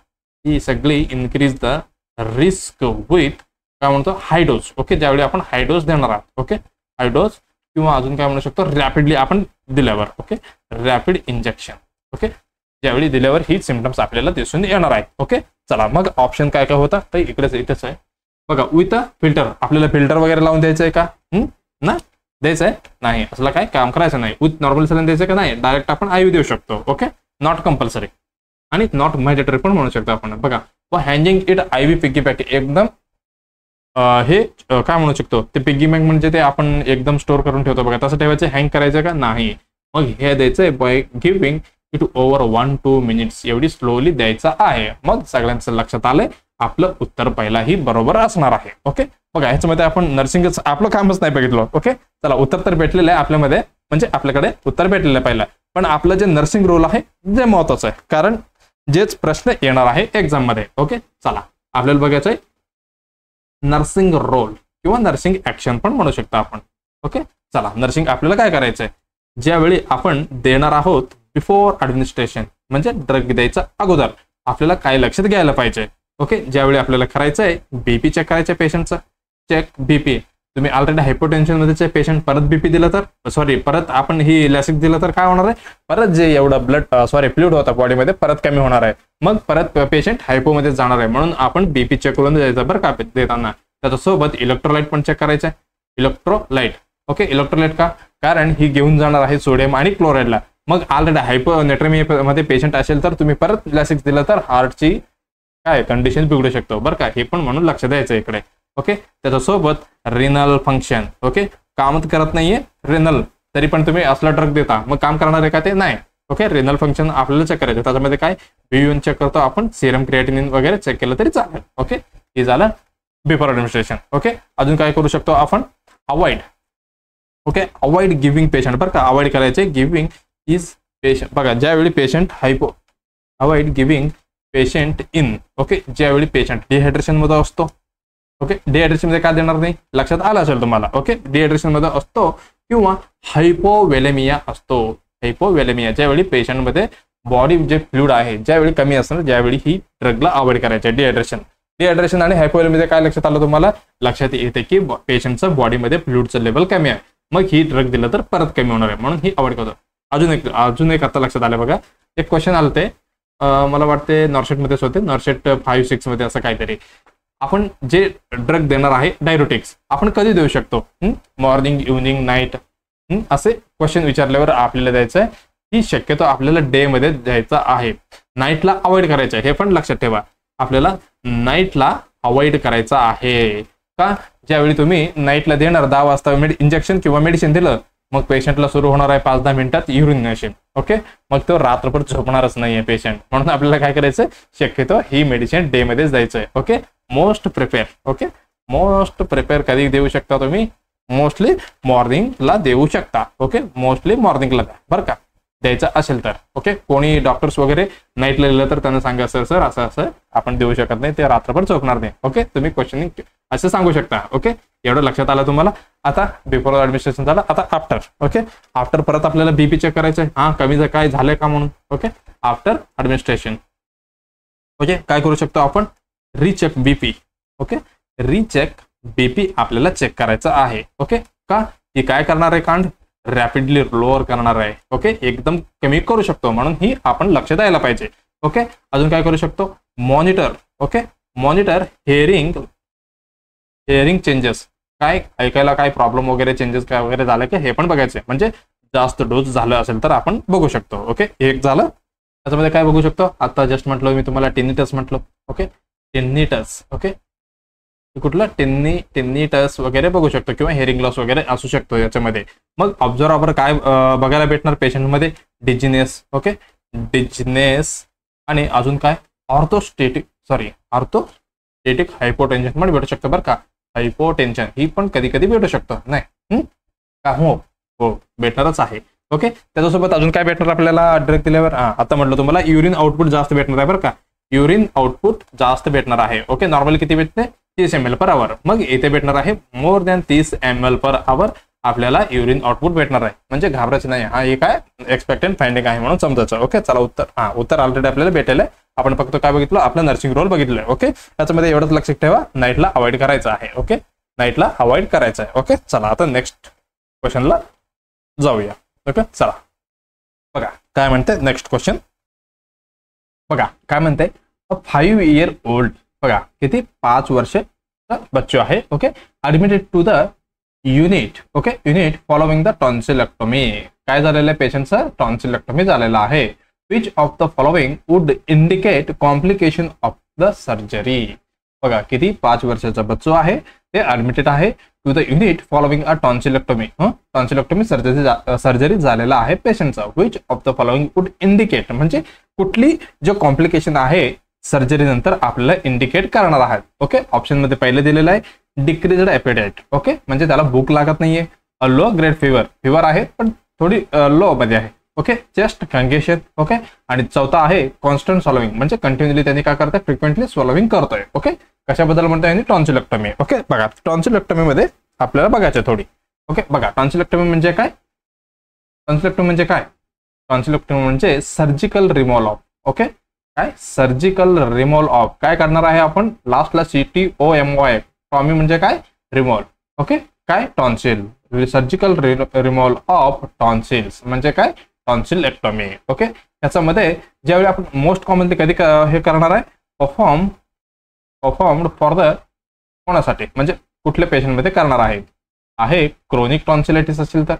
ही सगळी इन्क्रीज द रिस्क विथ काय म्हणतो, हाय डोस. ओके, ज्यावेळी आपण हाय डोस देणार आहात. ओके, हाय डोस किंवा अजून काय म्हणू शकतो, रॅपिडली आपण दिल्यावर. Okay, rapid injection. ओके, ज्यावेळी दिल्यावर ही सिम्पटम्स आपल्याला दिसून येणार आहे. ओके, चला मग ऑप्शन काय काय होता, तर इथेच आहे बघा. विथ फिल्टर, आपल्याला फिल्टर वगैरे लावून द्यायचं आहे का, ना द्यायचं आहे नाही, असलं काय काम करायचं नाही. विथ नॉर्मल सलाईन द्यायचं का नाही, डायरेक्ट आपण IV देऊ शकतो. ओके, नॉट कंपल्सरी आणि नॉट मॅन्डेटरी पण म्हणू शकतो आपण. बघा, व hanging it IV piggy bank, एकदम हे काय म्हणू शकतो, ते पिग्गी बँक म्हणजे ते आपण एकदम स्टोअर करून ठेवतो बघा, तसं ठेवायचं. हँग करायचं का नाही, मग हे द्यायचंय by giving it over 1 to 2 minutes, एवढी स्लोली द्यायचं आहे. मग सगळ्यांचं लक्षात आलंय, आपलं उत्तर पहिलाही बरोबर असणार आहे. ओके, बघा ह्याच्यामध्ये आपण नर्सिंगच आपलं कामच नाही बघितलं. ओके, चला उत्तर तर भेटलेलं आहे आपल्यामध्ये, म्हणजे आपल्याकडे उत्तर भेटलेलं आहे पहिला, पण आपलं जे नर्सिंग रोल आहे जे महत्वाचं आहे, कारण जेच प्रश्न येणार आहे एक्झाम मध्ये. ओके, चला आपल्याला बघायचंय नर्सिंग रोल किंवा नर्सिंग ऍक्शन पण म्हणू शकतो आपण. ओके, चला नर्सिंग आपल्याला काय करायचंय, ज्यावेळी आपण देणार आहोत बिफोर ऍडमिनिस्ट्रेशन, म्हणजे ड्रग द्यायचा अगोदर आपल्याला काय लक्षात घ्यायला पाहिजे. ओके, ज्यावेळी आपल्याला करायचंय बीपी चेक करायचं पेशंटचं, चेक बीपी. तुम्ही ऑलरेडी हायपोटेन्शन मध्ये पेशंट परत बीपी दिलं तर परत आपण ही लॅसिक दिलं तर काय होणार आहे, परत जे एवढं फ्लुइड होता बॉडीमध्ये परत कमी होणार आहे, मग परत पेशंट हायपो मध्ये जाणार आहे. म्हणून आपण बीपी चेक करून द्यायचं बरं का देताना. त्याच्यासोबत इलेक्ट्रोलाइट पण चेक करायचं आहे, इलेक्ट्रोलाइट. ओके, इलेक्ट्रोलाइट का, कारण ही घेऊन जाणार आहे सोडियम आणि क्लोराईडला. मग ऑलरेडी हायपोनेट्रेमिया मध्ये पेशंट असेल तर तुम्ही परत लॅसिक दिलं तर हार्टची काय कंडिशन बिघडू शकतो, बरं का, हे पण म्हणून लक्ष द्यायचं इकडे. ओके, त्याच्यासोबत रिनल फंक्शन. ओके, कामच करत नाहीये रिनल, तरी पण तुम्ही असला ड्रग देता, मग काम करणार आहे का ते नाही. ओके, रिनल फंक्शन आपल्याला चेक करायचं, त्याच्यामध्ये काय BUN चेक करतो आपण, सिरम क्रिएटिनिन वगैरे चेक केलं तरी चालेल. ओके, हे झालं बिफोर ऍडमिनिस्ट्रेशन. ओके, अजून काय करू शकतो आपण, avoid. Okay, avoid giving patient, बरं का, अवॉइड करायचे गिव्हिंग इज पेशंट. बघा, ज्यावेळी patient avoid giving patient in. Okay, ज्यावेळी पेशंट डिहायड्रेशन मध्ये असतो. ओके, डिहायड्रेशन मध्ये काय देणार नाही, लक्षात आलं असेल तुम्हाला. ओके, डिहायड्रेशन मध्ये असतो किंवा हायपोवेलेमिया असतो. हायपोवेलेमिया ज्यावेळी पेशंट मध्ये बॉडी जे फ्लुइड आहे ज्यावेळी कमी असणार, ज्यावेळी ही ड्रगला अवॉइड करायचे. डिहायड्रेशन आणि हायपोवेलेमिया काय लक्षात आलं तुम्हाला, लक्षात येते की पेशंटचं बॉडीमध्ये फ्लुइडचं लेवल कमी आहे, मग ही ड्रग दिलं तर परत कमी होणार आहे, म्हणून ही अवॉइड करतो. अजून एक आता लक्षात आलं बघा, एक क्वेश्चन आलं ते मला वाटते नॉर्सेट मध्येच होते, नॉर्सेट 5-6 मध्ये असं काहीतरी. आपण जे ड्रग देणार आहे डायरोटिक्स आपण कधी देऊ शकतो, मॉर्निंग, इव्हनिंग, नाईट, असे क्वेश्चन विचारल्यावर आपल्याला द्यायचं आहे. ही शक्यतो आपल्याला डे मध्ये द्यायचा आहे, नाईटला अवॉइड करायचं आहे. हे पण लक्षात ठेवा, आपल्याला नाईटला अवॉइड करायचं आहे का, ज्यावेळी तुम्ही नाईटला देणार 10 वाजता इंजेक्शन किंवा मेडिसिन दिलं, मग पेशंटला सुरू होणार आहे 5-10 मिनिटात युरिनेशन. ओके, मग तो रात्रभर झोपणारच नाहीये पेशंट, म्हणून आपल्याला काय करायचं, शक्यतो ही मेडिसिन डे मध्येच द्यायचंय. Okay, most prepare. Okay, most prepare कधी देऊ शकता तुम्ही, मोस्टली मॉर्निंगला देऊ शकता. ओके, मोस्टली मॉर्निंगला द्या बरं का. द्यायचा असेल तर. ओके, कोणी डॉक्टर्स वगैरे नाईटला लिहिलं तर त्यांना सांगा सर असं असं आपण देऊ शकत नाही, ते रात्रभर झोपणार नाही. ओके, तुम्ही क्वेश्चनिंग असं सांगू शकता. ओके, एवढं लक्षात आलं तुम्हाला. आता बिफोर ऍडमिनिस्ट्रेशन झालं, आता आफ्टर. ओके, आफ्टर परत आपल्याला बीपी चेक करायचं आहे. हा, कमी काय झालंय का म्हणून. ओके, आफ्टर ऍडमिनिस्ट्रेशन ओके काय करू शकतो आपण, recheck BP. Okay, recheck BP आपल्याला चेक करायचं आहे. ओके, का ही काय करणार आहे कांड, रॅपिडली लोअर करणार आहे. ओके, एकदम कमी करू शकतो, म्हणून ही आपण लक्ष द्यायला पाहिजे. ओके, अजून काय करू शकतो, monitor. Okay, monitor hearing changes, काय ऐकायला काय प्रॉब्लेम वगैरे चेंजेस काय वगैरे झालं की हे पण बघायचे. म्हणजे जास्त डोस झालं असेल तर आपण बघू शकतो. ओके, एक झालं. त्याच्यामध्ये काय बघू शकतो, आता जस्ट म्हटलं मी तुम्हाला टिनिटस म्हटलं. Okay, tinnitus. ओके, कुठलं टिनिटस वगैरे बघू शकतो किंवा हिअरिंग लॉस वगैरे असू शकतो याच्यामध्ये. मग ऑब्झर्वर काय बघायला भेटणार पेशंटमध्ये, डिजिनेस. ओके, डिजिनेस आणि अजून काय, ऑर्थोस्टेटिक हायपोटेन्शन पण भेटू शकतं बरं का. हायपोटेन्शन ही पण कधी कधी भेटू शकतं, नाही का, हो भेटणारच आहे. ओके, त्याच्यासोबत अजून काय भेटणार आपल्याला ड्रग दिल्यावर, आता म्हटलं तुम्हाला युरिन आउटपुट जास्त भेटणार आहे बरं का. युरिन आउटपुट जास्त भेटणार आहे. ओके, नॉर्मली किती भेटते, 30 ml पर आवर. मग इथे भेटणार आहे more than 30 ml per hour आपल्याला युरिन आउटपुट भेटणार आहे. म्हणजे घाबरायचं नाही, हा हे काय एक्सपेक्टेड फाइंडिंग आहे म्हणून समजायचं. ओके, चला उत्तर ऑलरेडी आपल्याला भेटेल आहे. आपण फक्त काय बघितलं, आपलं नर्सिंग रोल बघितलंय. ओके, त्याच्यामध्ये एवढंच लक्षात ठेवा, नाईटला अवॉइड करायचं आहे. ओके, नाईटला अवॉइड करायचं आहे. ओके, चला आता नेक्स्ट क्वेश्चनला जाऊया. ओके, चला बघा काय म्हणते नेक्स्ट क्वेश्चन. बघा काय म्हणते, 5 year old, बघा किती 5 वर्षाचा बच्चो आहे. Okay, admitted to the unit. Okay, unit following the tonsillectomy. काय झालेलं आहे पेशंटचं, टॉन्सिलेक्टोमी झालेला आहे. Which of the following would indicate complication of the surgery. बघा किती 5 वर्षाचा बच्चो आहे, ते ऍडमिटेड आहे to the unit following a tonsillectomy. Tonsillectomy surgery झालेला आहे पेशंटचा. Which of the following would indicate, म्हणजे कुठली जो कॉम्प्लिकेशन आहे सर्जरी नंतर आपल्याला इंडिकेट करणार आहात. ओके, ऑप्शन मध्ये पहिले दिलेलं आहे डिक्रीज्ड एपेटाइट. ओके, म्हणजे त्याला भूक लागत नाहीये. लो ग्रेड फिवर आहे पण थोडी लो मध्ये आहे. Okay, chest congestion. ओके, आणि चौथा आहे कॉन्स्टंट सॉल्विंग, म्हणजे कंटिन्युअली त्यांनी काय करताय, फ्रिक्वेंटली सॉल्विंग करतोय. ओके, कशाबद्दल म्हणतोय, टॉन्सिलेक्टोमी. ओके, बघा टॉन्सिलेक्टोमी मध्ये आपल्याला बघायचं थोडी. ओके, बघा टॉन्सिलेक्टोमी म्हणजे काय, टॉन्सिलेक्टोमी म्हणजे सर्जिकल रिमूव्हल ऑफ. ओके, काय सर्जिकल रिमूव्हल ऑफ, काय करणार आहे आपण, लास्टला CTOMY, टॉमी म्हणजे काय, रिमूव्हल. ओके, काय tonsil, surgical removal of tonsils म्हणजे काय, टॉन्सिलेक्टोमी. ओके, याच्यामध्ये ज्यावेळी आपण मोस्ट कॉमनली कधी हे करणार आहे, परफॉर्म्ड फॉर द कोणासाठी, म्हणजे कुठल्या पेशंटमध्ये करणार आहे क्रोनिक टॉन्सिलायटिस असेल तर,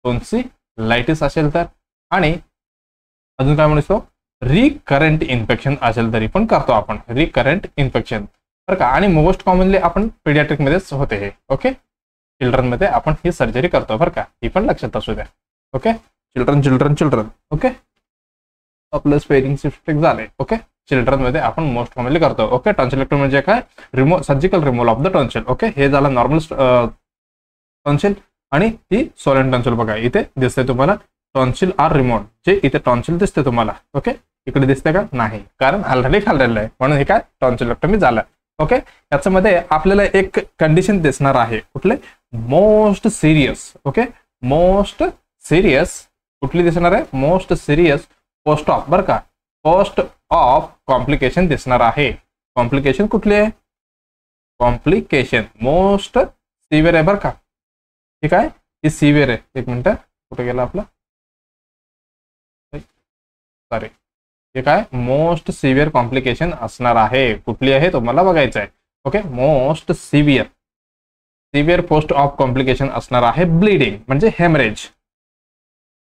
टॉन्सिलायटिस असेल तर, आणि अजून काय म्हणतो, रिकरंट इन्फेक्शन असेल तरी पण करतो आपण, रिकरंट इन्फेक्शन बरं का. आणि मोस्ट कॉमनली आपण पिडियाट्रिक मध्येच होते हे. ओके, चिल्ड्रन मध्ये आपण ही सर्जरी करतो बरं का, ही पण लक्षात असू द्या. Okay, children. ओके, आपलं स्पेलिंग सिस्टिक झाले. ओके, चिल्ड्रन मध्ये आपण मोस्ट कॉमनली करतो. ओके, टॉन्सिलेक्टोमी म्हणजे काय, surgical removal of the tonsil. Okay, हे झालं नॉर्मल टॉन्सिल आणि ही सोलेंट टॉन्सिल. बघा इथे दिसते तुम्हाला टॉन्सिल आर रिमूव्ड, जे इथे टॉन्सिल दिसते तुम्हाला. ओके, इकडे दिसते का, नाही, कारण ऑलरेडी खाल्लेलं आहे म्हणून हे काय टॉन्सिलेक्टोमी झालं. ओके, याच्यामध्ये आपल्याला एक कंडिशन दिसणार आहे, कुठले, most serious. Okay, most serious कुठली दिसणार आहे, मोस्ट सिरियस पोस्ट ऑफ बरं का, पोस्ट ऑफ कॉम्प्लिकेशन दिसणार आहे. कॉम्प्लिकेशन कुठली आहे, कॉम्प्लिकेशन मोस्ट सिव्हिअर आहे बरं का. ठीक आहे, ही सिव्हिअर आहे. एक मिनिट, कुठे गेला आपला, सॉरी, हे काय मोस्ट सिव्हिअर कॉम्प्लिकेशन असणार आहे. कुठली आहे तुम्हाला बघायचं आहे. Okay, most severe post of complication असणार आहे ब्लीडिंग, म्हणजे हेमरेज.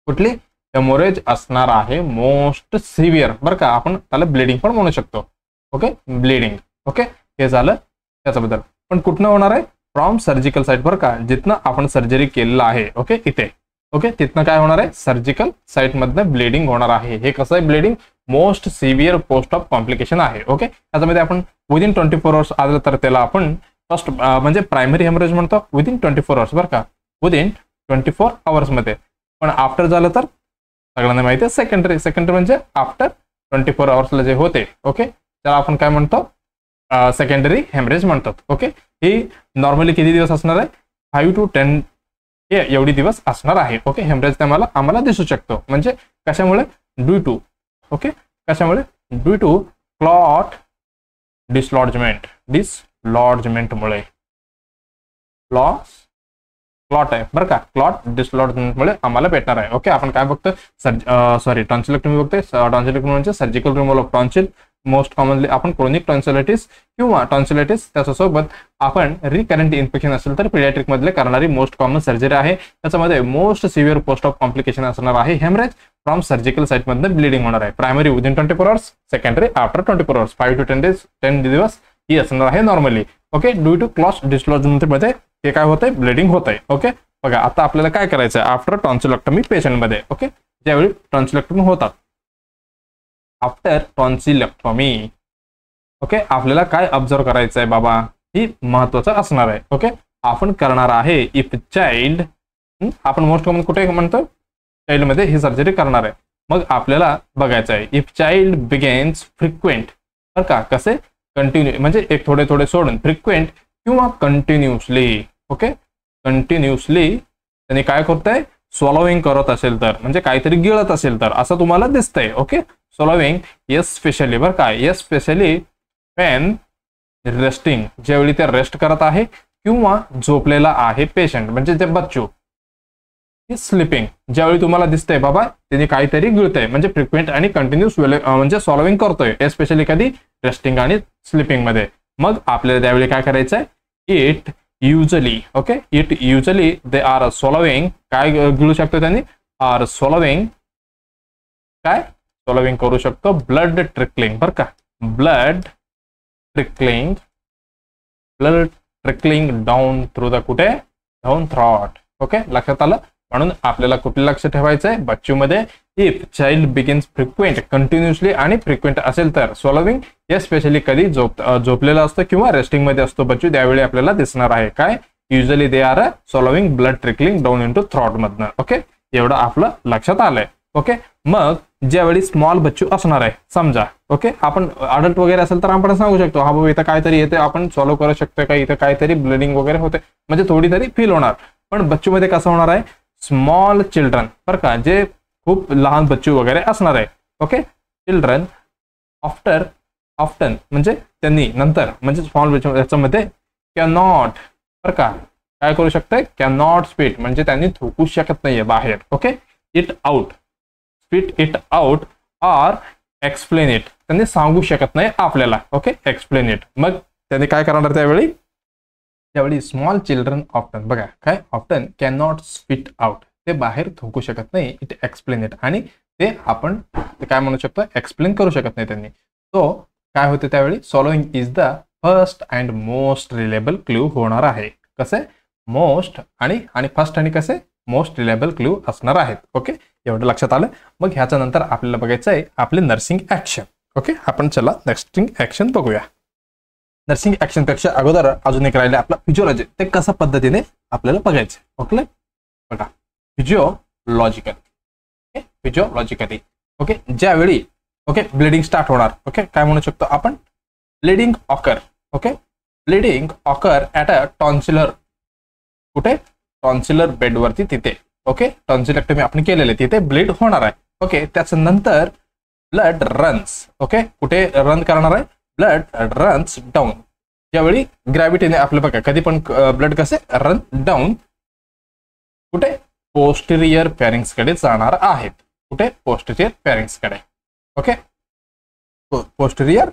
कुठली, हेमोरेज असणार आहे मोस्ट सिव्हिअर बरं का. आपण त्याला ब्लीडिंग पण म्हणू शकतो. Okay, bleeding. ओके, हे झालं त्याच्याबद्दल. पण कुठनं होणार आहे, फ्रॉम सर्जिकल साईट बरं का, जिथनं आपण सर्जरी केलेलं आहे. ओके, इथे. ओके, तिथनं काय होणार आहे, सर्जिकल साईट मधनं ब्लीडिंग होणार आहे. हे कसं आहे bleeding, most severe post of complication आहे. ओके, त्याच्यामध्ये आपण विदिन 24 hours आलं तर त्याला आपण फर्स्ट म्हणजे प्रायमरी हेमरेज म्हणतो, विदिन 24 hours बरं का, विदिन 24 hours मध्ये. पण आफ्टर झालं तर सगळ्यांना माहिती आहे सेकंडरी म्हणजे आफ्टर 24 आवर्सला जे होते. ओके, त्याला आपण काय म्हणतो, सेकंडरी हेमरेज म्हणतात. ओके, ही नॉर्मली किती दिवस असणार आहे, 5 to 10 एवढी दिवस असणार आहे. ओके, हेमरेज आम्हाला दिसू शकतो. म्हणजे कशामुळे, ड्यू टू, ओके, कशामुळे, ड्यू टू क्लॉट डिसलॉजमेंटमुळे. क्लॉट आहे बरं का, क्लॉट डिसलॉजमेंटमुळे आम्हाला भेटणार आहे. ओके, आपण काय बघतो, टॉन्सिलेक्टमी बघतोय. टॉन्सिलेक्टमी म्हणजे surgical removal of tonsil. Most commonly आपण क्रोनिक टॉन्सिलायटिस किंवा टॉन्सिलायटिस, त्याच्यासोबत आपण रिकरंट इन्फेक्शन असेल तर पिडियाट्रिक मधले करणारी मोस्ट कॉमन सर्जरी आहे. त्याच्यामध्ये most severe post of complication असणार आहे हेमरेज फ्रॉम सर्जिकल साईट मधून ब्लिडिंग होणार आहे. Primary within 24 hours, secondary after 24 hours, 5 to 10 दिवस ही असणार आहे normally. Okay, due to clot dislodgement मध्ये हे काय होतंय, ब्लिडिंग होत आहे. ओके, बघा आता आपल्याला काय करायचं आहे आफ्टर टॉन्सिलेक्टमी पेशंटमध्ये. ओके, ज्यावेळी टॉन्सिलेक्टमी होतात, आफ्टर टॉन्सिलेक्टमी, ओके, आपल्याला काय ऑब्झर्व करायचं आहे बाबा, ही महत्वाचं असणार आहे. ओके, आपण करणार आहे इफ चाइल्ड, आपण मोस्ट कॉमन कुठे म्हणतो, चाइल्ड मध्ये ही सर्जरी करणार आहे. मग आपल्याला बघायचं आहे इफ चाइल्ड बिगेन्स फ्रिक्वेंट, बरं का, कसे, कंटिन्यू म्हणजे एक थोडे सोडून, फ्रिक्वेंट किंवा कंटिन्युअसली. ओके, कंटिन्युअसली त्यांनी काय करतंय, स्वॉलोविंग करत असेल तर, म्हणजे काहीतरी गिळत असेल तर असं तुम्हाला दिसतंय. ओके, स्वॉलोविंग, येस स्पेशली बरं का, येस स्पेशली व्हेन रेस्टिंग, ज्यावेळी ते रेस्ट करत आहे किंवा झोपलेला आहे पेशंट, म्हणजे ते बच्चू. स्लिपिंग, ज्यावेळी तुम्हाला दिसतंय बाबा त्यांनी काहीतरी गिळतंय, म्हणजे फ्रिक्वेंट आणि कंटिन्युअस म्हणजे स्वॉलोविंग करतोय, एस्पेशली कधी, रेस्टिंग आणि स्लिपिंग मध्ये. मग आपल्याला त्यावेळी काय करायचं आहे, it usually, okay, it usually they are स्वॉलोविंग, काय गिळू शकतो त्यांनी, आर स्वॉलोविंग, काय स्वॉलोविंग करू शकतो, ब्लड ट्रिकलिंग, बरं का, blood trickling down through the कुठे, डाऊन थ्रॉट. ओके, लक्षात आलं. म्हणून आपल्याला कुठे लक्ष ठेवायचं आहे, बच्चूमध्ये if child begins frequent, continuously आणि फ्रिक्वेंट असेल तर स्वॉलोविंग, स्पेशली कधी झोपलेला असतो किंवा रेस्टिंग मध्ये असतो बच्चू, त्यावेळी आपल्याला दिसणार आहे काय, usually they are स्वॉलोविंग blood trickling down into throat मधनं. ओके, एवढं आपलं लक्षात आलंय. ओके, मग ज्यावेळी स्मॉल बच्चू असणार आहे समजा, ओके, आपण अडल्ट वगैरे असेल तर आपण सांगू शकतो, हा बाबा इथं काहीतरी येते, आपण सॉल्व्ह करू शकतो का, इथं काहीतरी ब्लिडिंग वगैरे होते, म्हणजे थोडी तरी फील होणार. पण बच्चू मध्ये कसं होणार आहे, स्मॉल चिल्ड्रन, बरं का, जे खूप लहान बच्चू वगैरे असणार आहे. ओके, चिल्ड्रन ऑफ्टन म्हणजे त्यांनी नंतर, म्हणजे स्मॉल बच्चू याच्यामध्ये कॅन नॉट, बरं का, काय करू शकते, कॅन नॉट स्पीट म्हणजे त्यांनी थुकू शकत नाहीये बाहेर. Okay, it out, spit it out or explain it, त्यांनी सांगू शकत नाही आपल्याला. Okay, explain it. मग त्यांनी काय करणार त्यावेळी स्मॉल चिल्ड्रन ऑफ्टन, बघा काय, often can not spit out, ते बाहेर थुंकू शकत नाही, इट एक्सप्लेन इट, आणि ते आपण काय म्हणू शकतो, एक्सप्लेन करू शकत नाही त्यांनी. तो काय होते त्यावेळी, solving is the first and most reliable clue होणार आहे. कसे, मोस्ट आणि फर्स्ट आणि कसे, मोस्ट रिलेबल क्ल्यू असणार आहेत. ओके, एवढं लक्षात आलं. मग ह्याच्या नंतर आपल्याला बघायचं आहे आपले नर्सिंग ऍक्शन. ओके, आपण चला नर्सिंग ऍक्शन बघूया. नर्सिंग ऍक्शन पेक्षा अगोदर अजून एक राहिले आपला फिजिओलॉजी, ते कशा पद्धतीने आपल्याला बघायचं. ओके, बघा फिजिओलॉजिकली, ओके, ज्यावेळी ओके ब्लिडिंग स्टार्ट होणार, ओके, काय म्हणू शकतो आपण, bleeding occur. Okay, bleeding occur at a tonsillar, कुठे, टॉन्सिलर बेडवरती, तिथे. ओके, टॉन्सिलेक्टमी आपण केलेले, तिथे ब्लीड होणार आहे. ओके, त्याच्यानंतर ब्लड रन्स, ओके, कुठे रन करणार आहे, ब्लड रन्स डाऊन, ज्यावेळी ग्रॅव्हिटीने आपलं बघा कधी पण ब्लड कसे रन डाऊन, कुठे, पोस्टेरियर फॅरिंग्स कडे जाणार आहेत. कुठे, पोस्टेरियर फॅरिंग्स कडे. ओके, पोस्टेरियर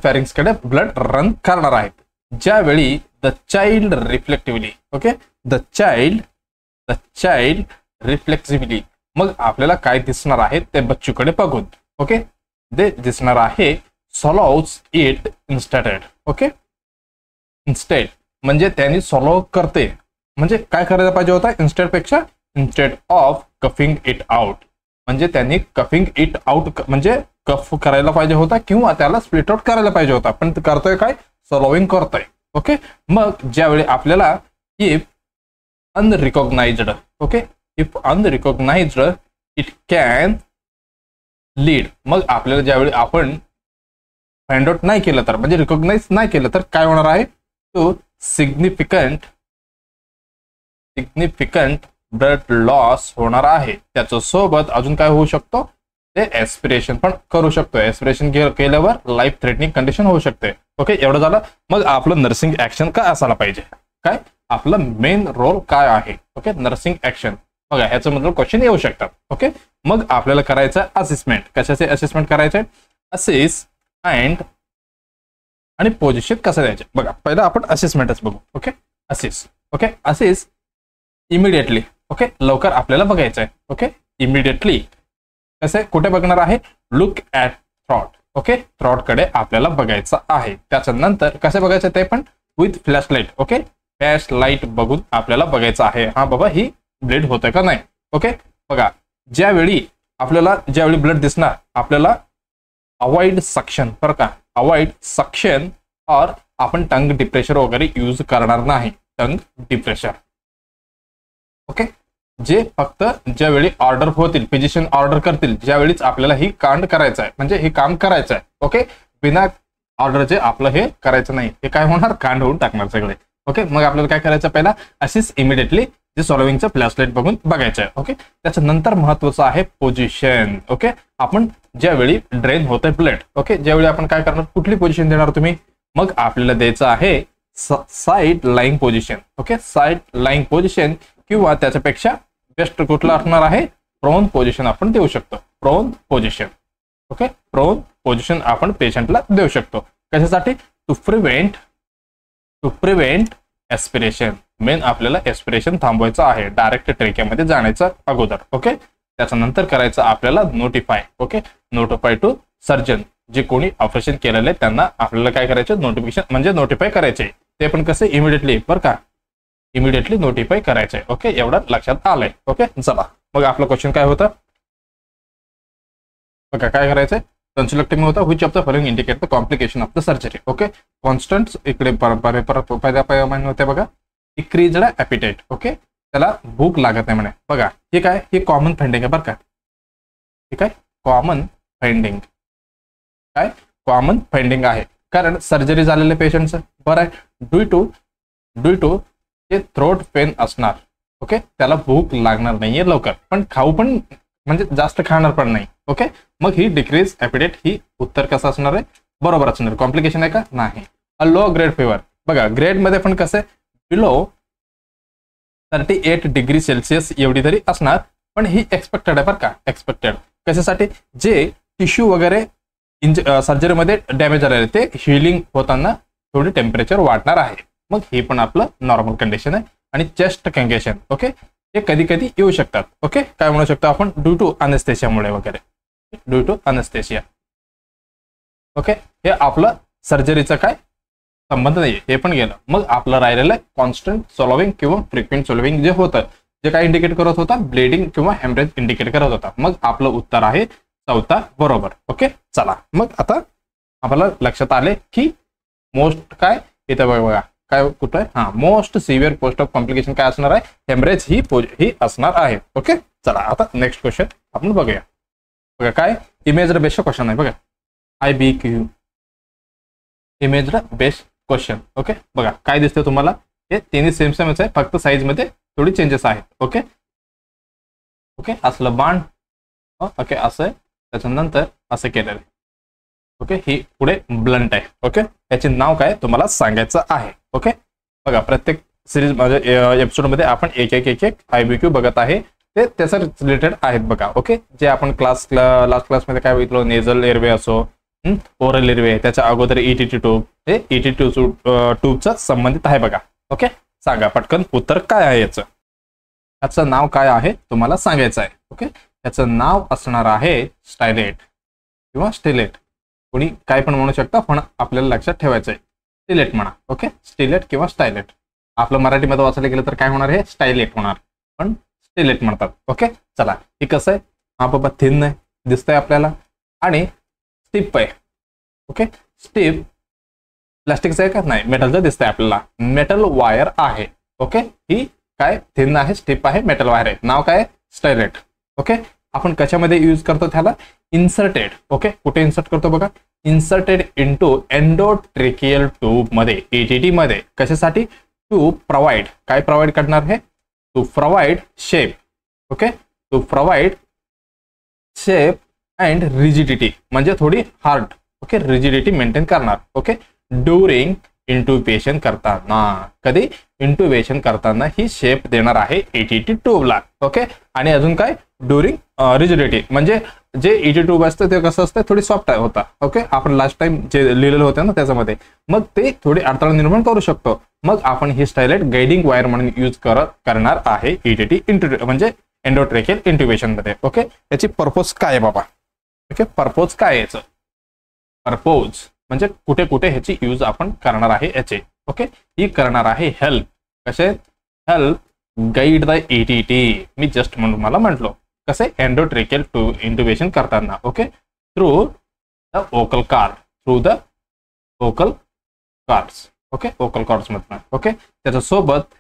फॅरिंग्स कडे ब्लड रन करणार आहेत. ज्यावेळी the child reflectively, okay, the child reflexively, मग आपल्याला काय दिसणार आहे ते बच्चूकडे बघून. ओके, ते दिसणार आहे solves it instead. Okay, instead म्हणजे त्यांनी सॉल्व्ह करते, म्हणजे काय करायला पाहिजे होता, इन्स्टेड पेक्षा, instead of coughing it out, म्हणजे त्यांनी कफिंग इट आउट म्हणजे कफ करायला पाहिजे होता किंवा त्याला स्प्लिट आउट करायला पाहिजे होता, पण करतोय काय, सॉल्विंग करतोय. ओके, मग ज्यावेळी आपल्याला if unrecognised, okay, if unrecognised it can lead. मग आपल्याला ज्यावेळी आपण फाइंड आउट नाही केलं तर म्हणजे रिकॉग्नाइज नाही केलं तर काय होणार आहे, तो सिग्निफिकंट ब्लड लॉस होणार आहे. त्याच्या सोबत अजून काय होऊ शकतो, ते एस्पिरेशन पण करू शकतो. एस्पिरेशन केल्यावर लाईफ थ्रेटनिंग कंडिशन होऊ शकते. ओके, एवढं झालं. मग आपलं नर्सिंग ऍक्शन काय असायला पाहिजे, काय आपलं मेन रोल काय आहे. ओके, नर्सिंग ऍक्शन बघा ह्याच्यामधून क्वेश्चन येऊ शकतात. ओके, मग आपल्याला करायचं असेसमेंट. कशाचे असेसमेंट करायचे, असेस अँड आणि पोझिशन कसं द्यायचे. बघा पहिलं आपण असेसमेंटच बघू. Okay, assess. Okay, assess immediately. Okay, लवकर आपल्याला बघायचं आहे. ओके, इमिडिएटली कसे कुठे बघणार आहे, look at throat. Okay, throat कडे आपल्याला बघायचं आहे. त्याच्यानंतर कसे बघायचं ते पण with flash light. Okay, flash light बघून आपल्याला बघायचं आहे, हा बाबा ही ब्लड होतंय का नाही. ओके, बघा ज्यावेळी ब्लड दिसणार आपल्याला अवॉइड सक्शन. बरं का, अवॉइड सक्शन और आपण टंग डिप्रेशर वगैरे यूज करणार नाही. टंग डिप्रेशर. ओके, जे फक्त ज्यावेळी ऑर्डर होतील, फिजिशियन ऑर्डर करतील, ज्यावेळीच आपल्याला ही कांड करायचं आहे म्हणजे हे काम करायचं आहे. ओके, बिना ऑर्डरचे आपलं हे करायचं नाही. हे काय होणार, कांड होऊन टाकणार सगळे. ओके, मग आपल्याला काय करायचं, पहिला असेच इमिडिएटली जे सॉल्विंगचं फ्लॅशलाईट बघून बघायचं आहे. ओके, त्याच्यानंतर महत्वाचं आहे पोझिशन. ओके, आपण ज्यावेळी ड्रेन होतंय ब्लड, ओके, ज्यावेळी आपण काय करणार, कुठली पोझिशन देणार तुम्ही, मग आपल्याला द्यायचं आहे side lying position. Okay, side lying position किंवा त्याच्यापेक्षा बेस्ट कुठला असणार आहे, प्रोन पोझिशन आपण देऊ शकतो. Prone position. Okay, prone position आपण पेशंटला देऊ शकतो. कशासाठी, टू प्रिव्हेंट एस्पिरेशन. मेन आपल्याला एस्पिरेशन थांबवायचं आहे डायरेक्ट ट्रेकियामध्ये जाण्याचं अगोदर. ओके, त्याच्यानंतर करायचं आपल्याला notify. Okay, notify to surgeon. जे कोणी ऑपरेशन केलेलं आहे त्यांना आपल्याला काय करायचं, नोटिफिकेशन म्हणजे नोटिफाय करायचे. ते पण कसे, इमिडिएटली. बरं का, इमिडिएटली नोटिफाय करायचंय. ओके, एवढं लक्षात आलंय. ओके, चला मग आपलं क्वेश्चन काय होतं बघा, काय करायचंय, कन्सल्टिंग होता which of the following indicate the complication of the surgery. Okay, constant इकडे पहिल्या होते बघा, डिक्रीज्ड ॲपिटाइट. ओके, त्याला भूक लागत नाही म्हणे. बघा हे काय, हे कॉमन फाइंडिंग आहे बरं का. ठीक आहे, कॉमन फाइंडिंग. काय कॉमन फाइंडिंग आहे, कारण सर्जरी झालेल्या पेशंटचं बरं आहे, ड्यू टू ते थ्रोट पेन असणार. ओके, त्याला भूक लागणार नाहीये लवकर, पण खाऊ पण म्हणजे जास्त खाणार पण नाही. ओके, मग ही डिक्रीज ॲपिटाइट, ही उत्तर कसं असणार आहे, बरोबर असणार. कॉम्प्लिकेशन आहे का, नाही. अ लो ग्रेड फेवर. बघा ग्रेड मध्ये पण कसं आहे, बिलो 38 डिग्री सेल्सिअस एवढी तरी असणार, पण ही एक्सपेक्टेड आहे बरं का. एक्सपेक्टेड कशासाठी, जे टिश्यू वगैरे सर्जरीमध्ये डॅमेज झालेले ते हिलिंग होताना थोडी टेम्परेचर वाढणार आहे. मग हे पण आपलं नॉर्मल कंडिशन आहे. आणि चेस्ट कंगेशन. ओके, हे कधी कधी येऊ शकतात. ओके, काय म्हणू शकतो आपण, ड्यू टू अनेस्थेशियामुळे वगैरे, ड्यू टू अनेस्थेशिया. ओके, हे आपलं सर्जरीचं काय संबंध नाही, हे पण गेलं. मग आपलं राहिलेलं कॉन्स्टंट सॉल्विंग किंवा फ्रिक्वेंट सॉल्विंग जे होतं, जे काय इंडिकेट करत होता, ब्लिडिंग किंवा हेमरेज इंडिकेट करत होता. मग आपलं उत्तर आहे चौथा बरोबर. ओके, चला मग आता आपल्याला लक्षात आले की मोस्ट काय इथं बघा काय कुठं आहे, हा most severe post of complication काय असणार आहे, हेमरेज ही असणार आहे. ओके, चला आता नेक्स्ट क्वेश्चन आपण बघूया. बघा काय इमेज बेस्ड क्वेश्चन आहे बघा, IBQ image based question. Okay, बघा काय दिसतं तुम्हाला, हे तिन्ही सेमच आहे, फक्त साईज मध्ये थोडी चेंजेस आहेत. ओके, ओके असलं बाण. ओके, असं आहे, त्याच्यानंतर असं केलेलं आहे. ओके, ही पुढे ब्लंट आहे. ओके, याचे नाव काय तुम्हाला सांगायचं आहे. ओके, बघा प्रत्येक सिरीज म्हणजे एपिसोड मध्ये आपण एक IBQ बघत आहे, ते त्याचं रिलेटेड आहेत बघा. ओके, जे आपण लास्ट क्लासमध्ये काय बघितलं, नेझल एअरवे असो, ओरल एअरवे, त्याच्या अगोदर ETT ट्यूब, हे ETT ट्यूबचं संबंधित आहे बघा. ओके, सांगा पटकन उत्तर काय आहे याचं नाव काय आहे तुम्हाला सांगायचं आहे. ओके, याचं नाव असणार आहे स्टायलेट किंवा स्टिलेट, कोणी काय पण म्हणू शकता, पण आपल्याला लक्षात ठेवायचं आहे स्टिलेट म्हणा. ओके, स्टिलेट किंवा स्टायलेट. आपलं मराठीमध्ये वाचायला गेलं तर काय होणार, हे स्टायलेट होणार, पण स्टिलेट म्हणतात. ओके, चला हे कसं आहे, हा बाबा थिन आहे दिसतंय आपल्याला, आणि स्टिफ आहे. ओके, स्टिफ प्लास्टिकचं आहे का, नाही मेटलचं दिसतंय आपल्याला, मेटल वायर आहे. ओके, ही काय थिन आहे, स्टिप आहे, मेटल वायर आहे. नाव काय? स्टायलेट. ओके, आपण कशामध्ये यूज करतो त्याला? इन्सर्टेड. ओके, कुठे इन्सर्ट करतो बघा? इन्सर्टेड इंटू एंडोट्रेकियल ट्यूब मध्ये, ETT मध्ये. कशासाठी? To provide. काय प्रोव्हाइड करणार आहे? To provide shape. Okay, to provide shape and rigidity, म्हणजे थोडी हार्ड. ओके, रिजिडिटी मेंटेन करणार. ओके, ड्युरिंग इंट्युबेशन करताना. कधी? इंट्युबेशन करताना ही शेप देणार आहे ETT ट्यूबला. ओके, आणि अजून काय? ड्युरिंग रिजिडिटी, म्हणजे जे ETT ट्यूब असतं ते कसं असतं? थोडी सॉफ्ट होता. ओके, आपण लास्ट टाइम जे लिहिलेलं होतं ना त्याच्यामध्ये, मग ते थोडी अडथळा निर्माण करू शकतो. मग आपण ही स्टायलेट गाइडिंग वायर म्हणून यूज करणार आहे ETT म्हणजे एंडोट्रेकियल इंट्युबेशन मध्ये. ओके, याची पर्पज काय आहे बाबा? ओके, पर्पज काय याचं? पर्पज म्हणजे कुठे कुठे ह्याची यूज आपण करणार आहे याचे. ओके, ही करणार आहे हेल्प. कसे? Help guide the ETT. मी जस्ट म्हणून मला म्हटलो कसे? एंडोट्रेकियल इंट्युबेशन करताना. Okay, through the vocal cord, through the vocal cords. Okay, vocal cords मधनं. ओके, त्याच्यासोबत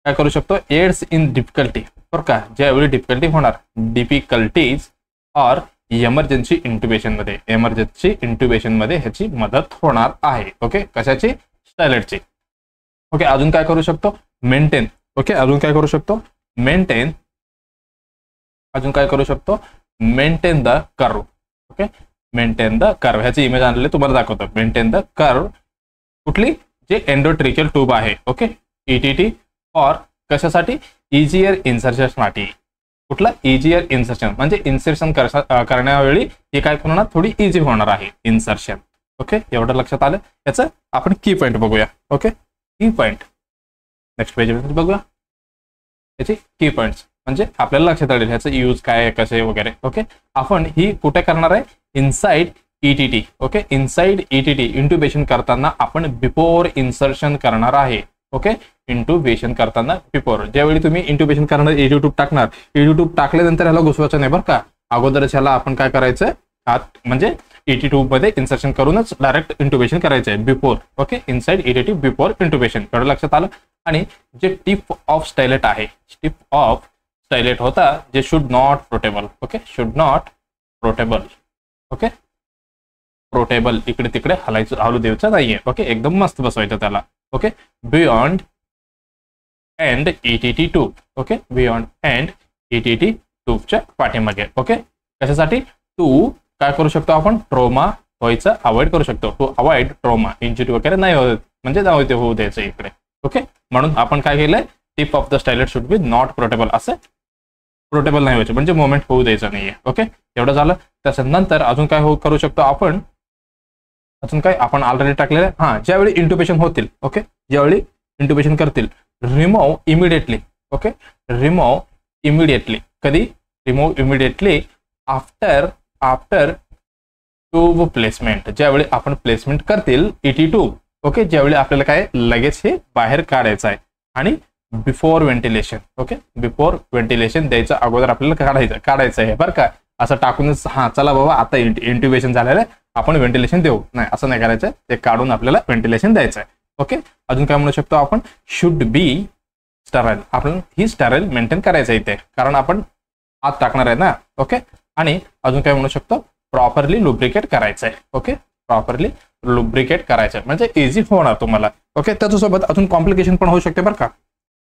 काय करू शकतो? Aids in difficulty. बरं का, ज्यावेळी डिफिकल्टी होणार, डिफिकल्टीज ऑर इमर्जन्सी इंट्युबेशन मध्ये, इमर्जन्सी इंट्युबेशन मध्ये ह्याची मदत होणार आहे. ओके, कशाची? स्टायलेटची. ओके, अजून काय करू शकतो? मेंटेन. ओके, अजून काय करू शकतो? मेंटेन. अजून काय करू शकतो? Maintain the curve. Okay, maintain the curve. ह्याची इमेज आणलेली तुम्हाला दाखवतो. Maintain the curve. कुठली? जे एंडोट्रेकियल ट्यूब आहे. ओके, ETT और कशासाठी? इजियर इन्सर्शन साठी. कुठला? इजियर इन्सर्शन, म्हणजे इन्सर्शन करण्यावेळी हे काय होणार? थोडी इझी होणार आहे इन्सर्शन. ओके, एवढं लक्षात आलं. याचं आपण की पॉईंट बघूया. ओके, की पॉईंट नेक्स्ट पेज बघूया. याची की पॉईंट्स म्हणजे आपल्याला लक्षात आले ह्याचं यूज काय आहे, कसे वगैरे. ओके, आपण ही कुठे करणार आहे? Inside ETT. Okay, inside ETT इंट्युबेशन करताना आपण बिफोर इन्सर्शन करणार आहे. ओके, इंट्युबेशन करताना बिफोर, ज्यावेळी तुम्ही इंट्युबेशन करणार ETT ट्यूब टाकणार, ETT ट्यूब टाकल्यानंतर ह्याला घुसवायचं नाही बरं का. अगोदरच ह्याला आपण काय करायचं? हात म्हणजे ETT ट्यूब मध्ये इन्सर्शन करूनच डायरेक्ट इंट्युबेशन करायचं आहे before. Okay, inside ETT before intubation. एवढं लक्षात आलं. आणि जे टिप ऑफ स्टायलेट आहे, टिप ऑफ स्टायलेट होता जे should not protrudable. Okay, should not protrudable. Okay, protrudable इकडे तिकडे हलू द्यायचं नाहीये. ओके, एकदम मस्त बसवायचं त्याला. Okay, beyond end ETT tube. Okay, beyond end ETT ट्यूबच्या पाठीमागे. ओके, कशासाठी? टू काय करू शकतो आपण? ट्रोमा व्हायचं अवॉइड करू शकतो. टू अवॉइड ट्रोमा, इंजुरी वगैरे नाही होत, म्हणजे होऊ द्यायचं इकडे. ओके, म्हणून आपण काय केलंय? Tip of the stylet should be not protrudable. असं प्रोटेबल नाही व्हायचं, म्हणजे मोमेंट होऊ द्यायचं नाहीये. ओके, एवढं झालं. त्याच्यानंतर अजून काय करू शकतो आपण? अजून काय आपण ऑलरेडी टाकलेलं आहे. हा, ज्यावेळी इंट्युबेशन होतील. ओके, ज्यावेळी इंट्युबेशन करतील, remove immediately. Okay, remove immediately. कधी? Remove immediately after tube placement. ज्यावेळी आपण प्लेसमेंट करतील ETT ट्यूब. ओके, ज्यावेळी आपल्याला काय लगेच हे बाहेर काढायचं आहे. आणि before ventilation. Okay, before ventilation द्यायचं अगोदर आपल्याला काढायचं आहे बरं का. असं टाकूनच हा चला बाबा आता इंट्युबेशन झालेलं आहे आपण व्हेंटिलेशन देऊ, नाही असं नाही करायचं. ते काढून आपल्याला व्हेंटिलेशन द्यायचं आहे. ओके, अजून काय म्हणू शकतो आपण? Should be sterile. आपण ही स्टराईल मेंटेन करायचं इथे, कारण आपण आत टाकणार आहे ना. ओके, आणि अजून काय म्हणू शकतो? प्रॉपरली लुब्रिकेट करायचं आहे. ओके, प्रॉपरली लुब्रिकेट करायचं म्हणजे इझी होणार तुम्हाला. ओके, त्याच्यासोबत अजून कॉम्प्लिकेशन पण होऊ शकते बरं का.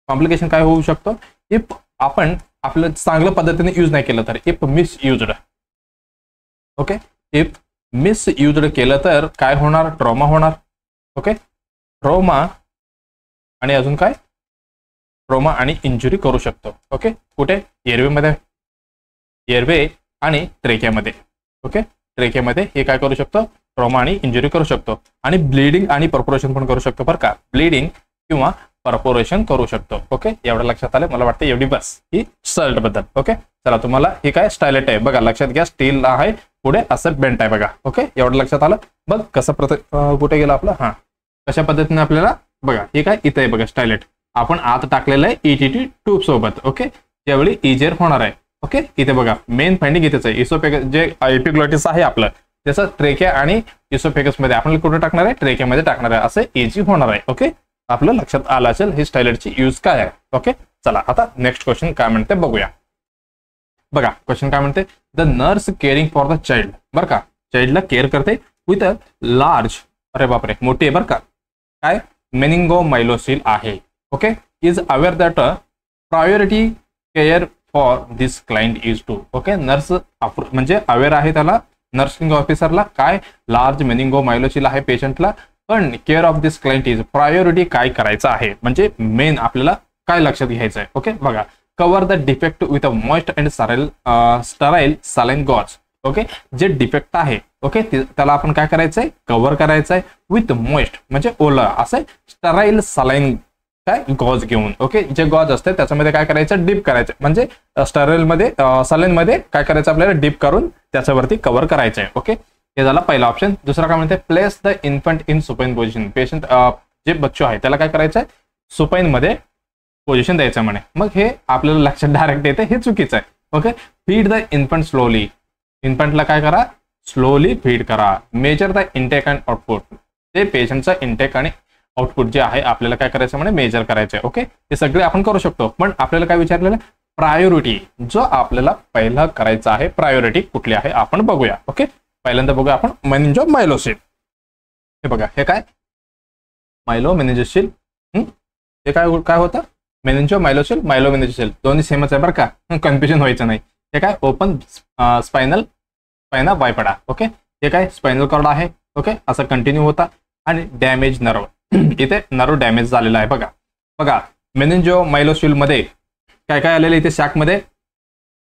कॉम्प्लिकेशन काय होऊ शकतो? इफ आपण आपलं चांगल्या पद्धतीने यूज नाही केलं तर, if misused. Okay, if misused केलं तर काय होणार? ट्रॉमा होणार. ओके, ट्रॉमा आणि अजून काय? ट्रॉमा आणि इंजुरी करू शकतो. ओके, कुठे? एअरवेमध्ये, एअरवे आणि ट्रेकियामध्ये. ओके, ट्रेकियामध्ये हे काय करू शकतो? ट्रॉमा आणि इंजुरी करू शकतो. आणि ब्लीडिंग आणि परपोरेशन पण करू शकतो बरं का. ब्लीडिंग किंवा परपोरेशन करू शकतो. ओके, एवढं लक्षात आलं मला वाटतं. एवढी बस ही सर्ट बद्दल. ओके, चला तुम्हाला हे काय स्टायलेट आहे बघा, लक्षात घ्या. स्टील आहे, पुढे असं बेंट आहे बघा. ओके, एवढं लक्षात आलं. बघ कसं कुठे गेलं आपलं? हा, कशा पद्धतीने आपल्याला बघा हे काय इथे आहे बघा स्टायलेट. आपण आत टाकलेलं आहे ETT ट्यूब सोबत. ओके, त्यावेळी इजियर होणार आहे. ओके, इथे बघा मेन फाइंडिंग इथेच आहे. इसोफेगस जे एपिग्लॉटिस आहे आपलं, त्याचं ट्रेकिया आणि इसोफेगस मध्ये आपण कुठे टाकणार आहे? ट्रेकियामध्ये टाकणार आहे. असं इझी होणार आहे. ओके, आपलं लक्षात आलं असेल ही स्टायलेटची यूज काय आहे. ओके, चला आता नेक्स्ट क्वेश्चन काय म्हणते बघूया. बघा क्वेश्चन काय म्हणते, the nurse caring for the child, बरं का, चाइल्डला केअर करते विथ अ लार्ज, अरे बापरे मोठी आहे बरं का, काय मेनिंगोमायलोसिल आहे. Okay, is aware that priority care for this client is to. Okay, nurse म्हणजे अवेअर आहे त्याला, नर्सिंग ऑफिसरला, काय लार्ज मेनिंगोमायलोसिल आहे पेशंटला, पण care of this client is priority काय करायचं आहे, म्हणजे मेन आपल्याला काय लक्षात घ्यायचं आहे. ओके बघा, cover the defect with a moist and sterile saline gauze. Okay, जे डिफेक्ट आहे ओके त्याला आपण काय करायचंय, कव्हर करायचंय विथ मॉइस्ट म्हणजे ओलं असं स्टराईल सलाइन काय गॉज घेऊन. ओके, जे गॉज असते त्याच्यामध्ये काय करायचं, डीप करायचं, म्हणजे स्टराईल मध्ये सलाइन मध्ये काय करायचं आपल्याला, डीप करून त्याच्यावरती कव्हर करायचं आहे. ओके, हे झाला पहिला ऑप्शन. दुसरा काय म्हणते, place the infant in supine position. Patient जे बच्चो आहे त्याला काय करायचं आहे, सुपाइन मध्ये पोझिशन द्यायचं म्हणे. मग हे आपल्याला लक्षात डायरेक्ट येते, हे चुकीचं आहे. Okay, feed the infant slowly. इन्फंटला काय करा, स्लोली फीड करा. Measure the intake and output. ते पेशंटचा इंटेक आणि आउटपुट जे आहे आपल्याला काय करायचं म्हणे, मेजर करायचं आहे. ओके, हे सगळे आपण करू शकतो, पण आपल्याला काय विचारलेलं, प्रायोरिटी जो आपल्याला पहिला करायचा आहे, प्रायोरिटी कुठली आहे आपण बघूया. ओके, पहिल्यांदा बघूया आपण मेनिंजोमायलोसिल. हे बघा, हे काय मायलोमेनिंजोसिल, हे काय काय होतं, मेनिंजोमायलोसिल मायलोमेनिंजोसिल दोन्ही सेमच आहे बरं का, कन्फ्युजन व्हायचं नाही. हे काय ओपन स्पायना बायपडा. ओके, हे काय स्पायनल कॉर्ड आहे. ओके, असं कंटिन्यू होता. आणि डॅमेज नर्व, इथे नर्व डॅमेज झालेला आहे. बघा बघा, मेनिंजोमायलोसिल मध्ये काय काय आलेलं, इथे सॅक मध्ये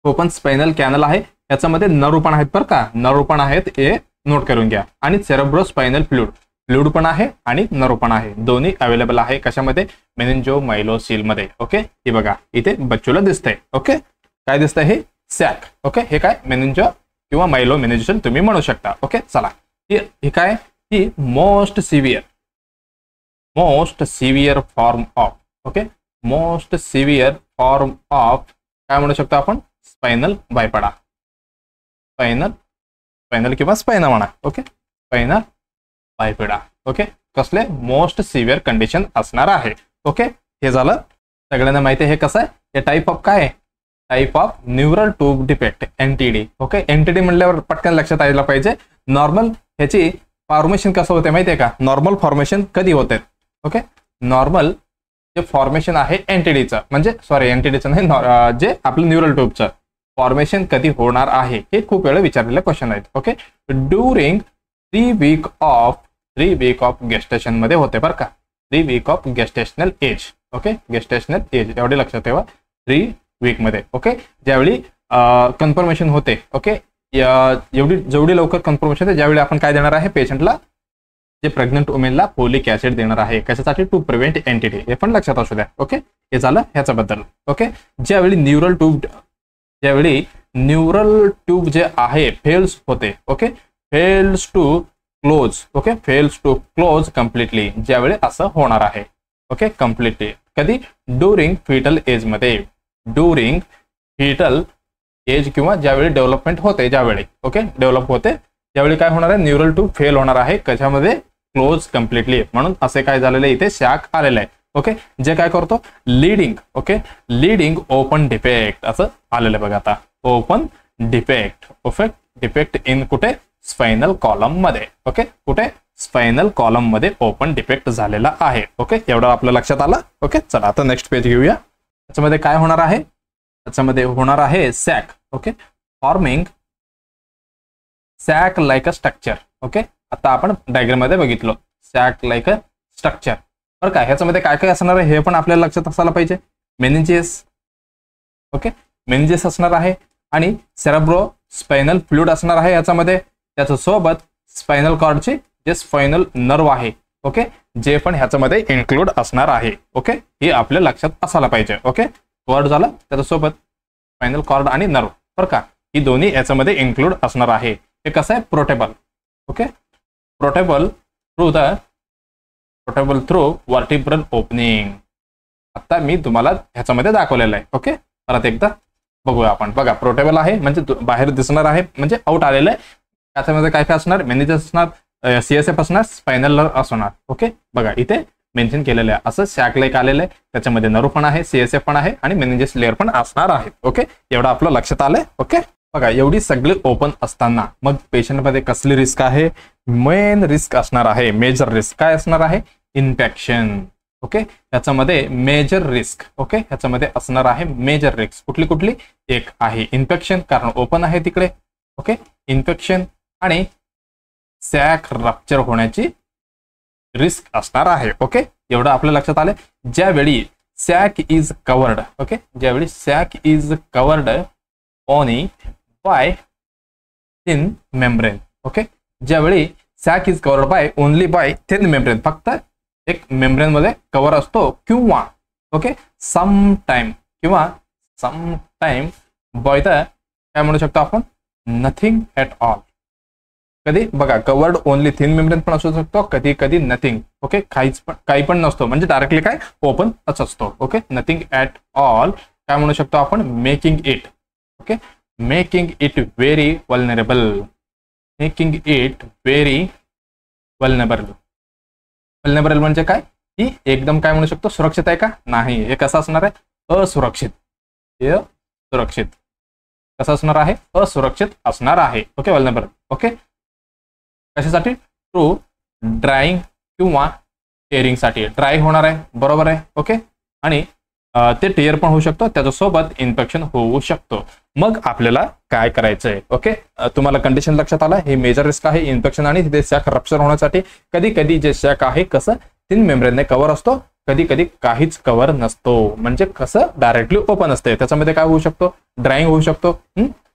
ओपन स्पायनल कॅनल आहे, याच्यामध्ये नर्व पण आहेत बरं का, नर्व पण आहेत, हे नोट करून घ्या. आणि सेरेब्रो स्पायनल फ्लुइड पण आहे आणि नर्व पण आहे, दोन्ही अवेलेबल आहे कशामध्ये, मेनिंजोमायलोसिल मध्ये. ओके, हे बघा इथे बच्चूला दिसतंय. ओके, काय दिसतंय, हे सॅक. ओके, हे काय मेनिंजो किंवा मायलोमेनिंजोसिल तुम्ही म्हणू शकता. ओके, चला हे काय, ही most severe form of. Okay, most severe form of काय म्हणू शकतो आपण, स्पायनल बायपडा. स्पायनल किंवा स्पायना म्हणा. Okay, spinal bifida. ओके, कसले मोस्ट सिव्हिअर कंडिशन असणार आहे. ओके, हे झालं सगळ्यांना माहिती आहे. हे कसं आहे, हे टाईप ऑफ काय, type of neural tube defect, NTD. Okay, NTD म्हणल्यावर पटकन लक्षात यायला पाहिजे. नॉर्मल ह्याची फॉर्मेशन कसं होते माहिती आहे का, नॉर्मल फॉर्मेशन कधी होते. ओके, नॉर्मल जे फॉर्मेशन आहे एनटीडीचं, म्हणजे सॉरी एनटीडीचं नाही, जे आपलं न्यूरल ट्यूबचं फॉर्मेशन कधी होणार आहे, हे खूप वेळा विचारलेले क्वेश्चन आहेत. Okay, during 3 week of gestation मध्ये होते बरं का, 3 week of gestational age. Okay, gestational age एवढे लक्षात ठेवा, 3 वीक मध्ये. ओके, ज्यावेळी कन्फर्मेशन होते. ओके, जेवढी लवकर कन्फर्मेशन होते, ज्यावेळी आपण काय देणार आहे पेशंटला, जे प्रेग्नंट वुमेनला फोलिक ऍसिड देणार आहे, कशासाठी, टू प्रिव्हेंट एनटीडी. हे पण लक्षात असू द्या. ओके, हे झालं ह्याच्याबद्दल. ओके, ज्यावेळी न्यूरल ट्यूब जे आहे फेल्स होते. Okay, fails to close. Okay, fails to close completely, ज्यावेळी असं होणार आहे. ओके, कम्प्लिटली कधी, ड्युरिंग फिटल एज मध्ये, ड्युरिंग फिटल एज किंवा ज्यावेळी डेव्हलपमेंट होते, ज्यावेळी ओके डेव्हलप होते, त्यावेळी काय होणार आहे, न्यूरल ट्यूब फेल होणार आहे, कशामध्ये, क्लोज कम्प्लिटली. म्हणून असे काय झालेलं इथे सॅक आलेलं आहे. ओके, जे काय करतो, leading. Okay, leading open defect असं आलेलं बघा आता, ओपन डिफेक्ट इन कुठे, स्पायनल कॉलम मध्ये. ओके, कुठे, स्पायनल कॉलम मध्ये ओपन डिफेक्ट झालेला आहे. ओके, एवढं आपलं लक्षात आलं. ओके, चला आता नेक्स्ट पेज घेऊया. त्याच्यामध्ये काय होणार आहे, त्याच्यामध्ये होणार आहे sac. Okay, forming sac like a structure. Okay, आता आपण डायग्राम मध्ये बघितलं सॅक लाईक अ स्ट्रक्चर बरं का. ह्याच्यामध्ये काय काय असणार आहे हे पण आपल्याला लक्षात असायला पाहिजे. मेनिंजेस. ओके, मेनिंजेस असणार आहे आणि सेरेब्रो स्पायनल फ्लुइड असणार आहे याच्यामध्ये, त्याच्या सोबत स्पायनल कॉर्डचे जे स्पायनल नर्व आहे. ओके, जे पण ह्याच्यामध्ये इन्क्लूड असणार आहे. ओके, हे आपल्या लक्षात असायला पाहिजे. ओके, कॉर्ड झालं, त्याच्यासोबत स्पायनल कॉर्ड आणि नर्व बरं का, ही दोन्ही याच्यामध्ये इन्क्लूड असणार आहे. हे कसं आहे, portable. Okay, portable through vertebral opening. आता मी तुम्हाला ह्याच्यामध्ये दाखवलेलं आहे. ओके, परत एकदा बघूया आपण. बघा, पोर्टेबल आहे म्हणजे बाहेर दिसणार आहे, म्हणजे आउट आलेलं आहे. त्याच्यामध्ये काय काय असणार, मेनिंजेस असणार, सीएसएफ असणार, स्पायनल नर्व असणार. ओके, बघा इथे मेन्शन केलेलं आहे. असं सॅक लाईक आलेलं आहे, त्याच्यामध्ये नर्व पण आहे, CSF पण आहे आणि मेनिंजेस लेअर पण असणार आहे. ओके, एवढं आपलं लक्षात आलंय. ओके, बघा एवढी सगळी ओपन असताना मग पेशंटमध्ये कसली रिस्क आहे? मेन रिस्क असणार आहे, मेजर रिस्क काय असणार आहे? इन्फेक्शन. ओके, याच्यामध्ये मेजर रिस्क, ओके ह्याच्यामध्ये असणार आहे मेजर रिस्क. कुठली कुठली? एक आहे इन्फेक्शन, कारण ओपन आहे तिकडे. ओके, इन्फेक्शन आणि सॅक रप्चर होण्याची रिस्क असणार आहे. ओके, एवढं आपल्या लक्षात आलं. ज्यावेळी सॅक इज कवर्ड, ओके ज्यावेळी sac is covered only by thin membrane, okay ज्यावेळी sac is covered by only by thin membrane, फक्त एक मेम्ब्रेन मध्ये कव्हर असतो, किंवा okay sometime by the काय म्हणू शकतो आपण? Nothing at all. कधी बघा कवर्ड ओनली थिन मेम्ब्रेन पण असू शकतो, कधी कधी नथिंग. ओके, काही पण नसतो, म्हणजे डायरेक्टली काय ओपन असतो. ओके, नथिंग ऍट ऑल काय म्हणू शकतो आपण? Making it, okay making it very vulnerable. Making it very vulnerable. Vulnerable म्हणजे काय? ही एकदम काय म्हणू शकतो? सुरक्षित आहे का? नाही. हे कसं असणार आहे? असुरक्षित. हे सुरक्षित कसं असणार आहे? असुरक्षित असणार आहे. Okay, vulnerable. ओके, कशासाठी? टू ड्रायिंग किंवा टेअरिंगसाठी. ड्राय होणार आहे, बरोबर आहे. ओके, आणि ते टेअर पण होऊ शकतो, त्याच्यासोबत इन्फेक्शन होऊ शकतो. मग आपल्याला काय करायचंय? ओके, तुम्हाला कंडिशन लक्षात आलं. हे मेजर रिस्क आहे, इन्फेक्शन आणि ते सॅक रप्चर होण्यासाठी. कधी कधी जे सॅक आहे कसं थिन मेम्ब्रेनने कव्हर असतो, कधी कधी काहीच कव्हर नसतो, म्हणजे कसं डायरेक्टली ओपन असते. त्याच्यामध्ये काय होऊ शकतो? ड्रायिंग होऊ शकतो.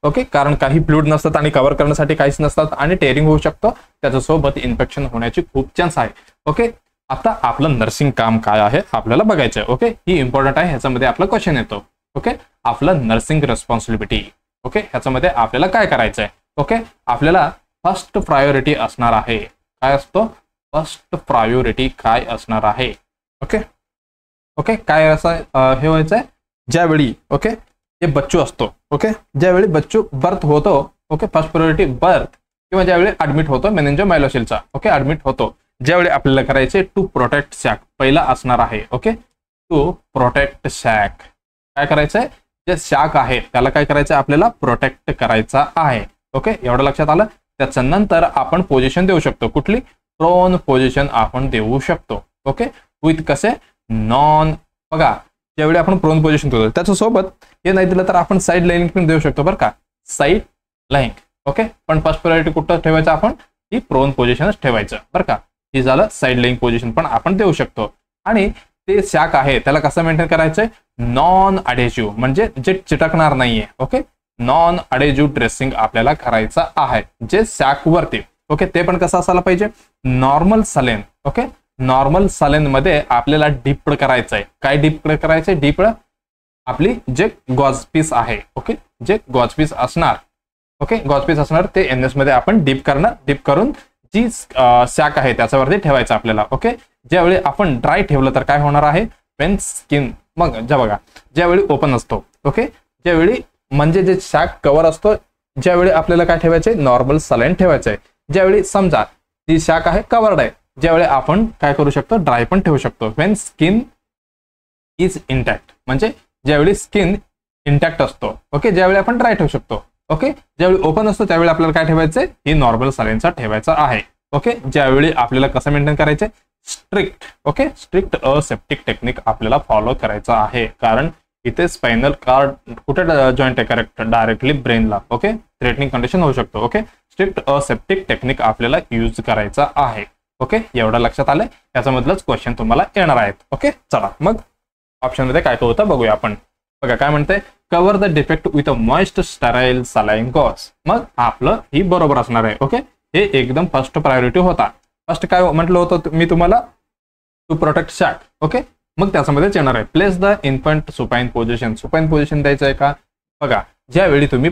ओके, कारण काही फ्लुइड नसतात आणि कव्हर करण्यासाठी काहीच नसतात, आणि टेअरिंग होऊ शकतो, त्याच्यासोबत इन्फेक्शन होण्याची खूप चान्स आहे. ओके, आता आपलं नर्सिंग काम काय आहे आपल्याला बघायचं आहे. ओके, ही इम्पॉर्टंट आहे, ह्याच्यामध्ये आपला क्वेश्चन येतो. ओके, आपलं नर्सिंग रेस्पॉन्सिबिलिटी. ओके, ह्याच्यामध्ये आपल्याला काय करायचं आहे? ओके, आपल्याला फर्स्ट प्रायोरिटी असणार आहे. काय असतो? फर्स्ट प्रायोरिटी काय असणार आहे? ओके ओके, काय असं हे व्हायचंय? ज्यावेळी ओके हे बच्चू असतो, ओके ज्यावेळी बच्चू बर्थ होतो, ओके फर्स्ट प्रायोरिटी बर्थ, किंवा ज्यावेळी ऍडमिट होतो मेनिंजोमायलोसिसचा, ओके ऍडमिट होतो, ज्यावेळी आपल्याला करायचे टू प्रोटेक्ट सॅक पहिला असणार आहे. Okay, to protect sac. काय करायचंय? जे सॅक आहे त्याला काय करायचं? आपल्याला प्रोटेक्ट करायचा आहे. ओके, एवढं लक्षात आलं. त्याच्यानंतर आपण पोझिशन देऊ शकतो. कुठली? प्रोन पोझिशन आपण देऊ शकतो. ओके, विथ कसे? नॉन. बघा ज्यावेळी आपण प्रोन पोझिशन देतो त्याच्यासोबत हे नाही दिलं तर आपण साईड लाईन पण देऊ शकतो, बरं का, साईड लाईन. ओके, पण फर्स्ट प्रायोरिटी कुठं ठेवायचं आपण? ही प्रोन पोझिशनच ठेवायचं, बरं का. हे झालं साईड लाईन पोझिशन पण आपण देऊ शकतो. आणि ते सॅक आहे त्याला कसं मेंटेन करायचंय? नॉन अडेजिव्ह, म्हणजे जे चिटकणार नाहीये. ओके, नॉन अडेजिव्ह ड्रेसिंग आपल्याला करायचं आहे जे सॅक वरती. ओके, ते पण कसं असायला पाहिजे? नॉर्मल सलेन. ओके, नॉर्मल सलेन मध्ये आपल्याला डीप्ड करायचंय. काय डीप्ड करायचंय? डीप्ड आपली जे गॉज पीस आहे, ओके जे गॉज पीस असणार, ओके गॉज पीस असणार ते एनएस मध्ये आपण डीप करून जी सॅक आहे त्याच्यावरती ठेवायचं आपल्याला. ओके, ज्यावेळी आपण ड्राय ठेवलं तर काय होणार आहे? Pain skin. मग बघा ज्यावेळी ओपन असतो, ओके ज्यावेळी म्हणजे जे सॅक कव्हर असतो, ज्यावेळी आपल्याला काय ठेवायचंय? नॉर्मल सलाईन ठेवायचंय. ज्यावेळी समजा ती सॅक आहे कव्हर्ड आहे, ज्यावेळी आपण काय करू शकतो? ड्राय पण ठेवू शकतो. वेन स्किन इज इंटॅक्ट, म्हणजे ज्यावेळी स्किन इंटॅक्ट असतो, ओके ज्यावेळी आपण ड्राय ठेवू शकतो. ओके, ज्यावेळी ओपन असतो त्यावेळी आपल्याला काय ठेवायचंय? ही नॉर्मल सलाईनचा ठेवायचा आहे. ओके, ज्यावेळी आपल्याला कसं मेंटेन करायचंय? Strict. Okay, strict aseptic technique आपल्याला फॉलो करायचा आहे, कारण इथे स्पायनल कार्ड कुठे जॉईंट आहे? करेक्ट, डायरेक्टली ब्रेनला. ओके, थ्रेटनिंग कंडिशन होऊ शकतो. ओके, स्ट्रिक्ट असेप्टिक टेक्निक आपल्याला यूज करायचा आहे. ओके, एवढं लक्षात आलंय. याच्यामधलंच क्वेश्चन तुम्हाला येणार आहेत. ओके, चला मग ऑप्शन मध्ये काय होतं बघूया आपण. बघा काय म्हणते? Cover the defect with a moist sterile saline gauze. मग आपलं ही बरोबर असणार आहे. ओके, हे एकदम फर्स्ट प्रायोरिटी होता. फर्स्ट काय म्हटलं होतं मी तुम्हाला? To protect sack. ओके, मग त्याच्यामध्येच येणार आहे place the infant supine position. Supine position द्यायचं आहे का? बघा ज्यावेळी तुम्ही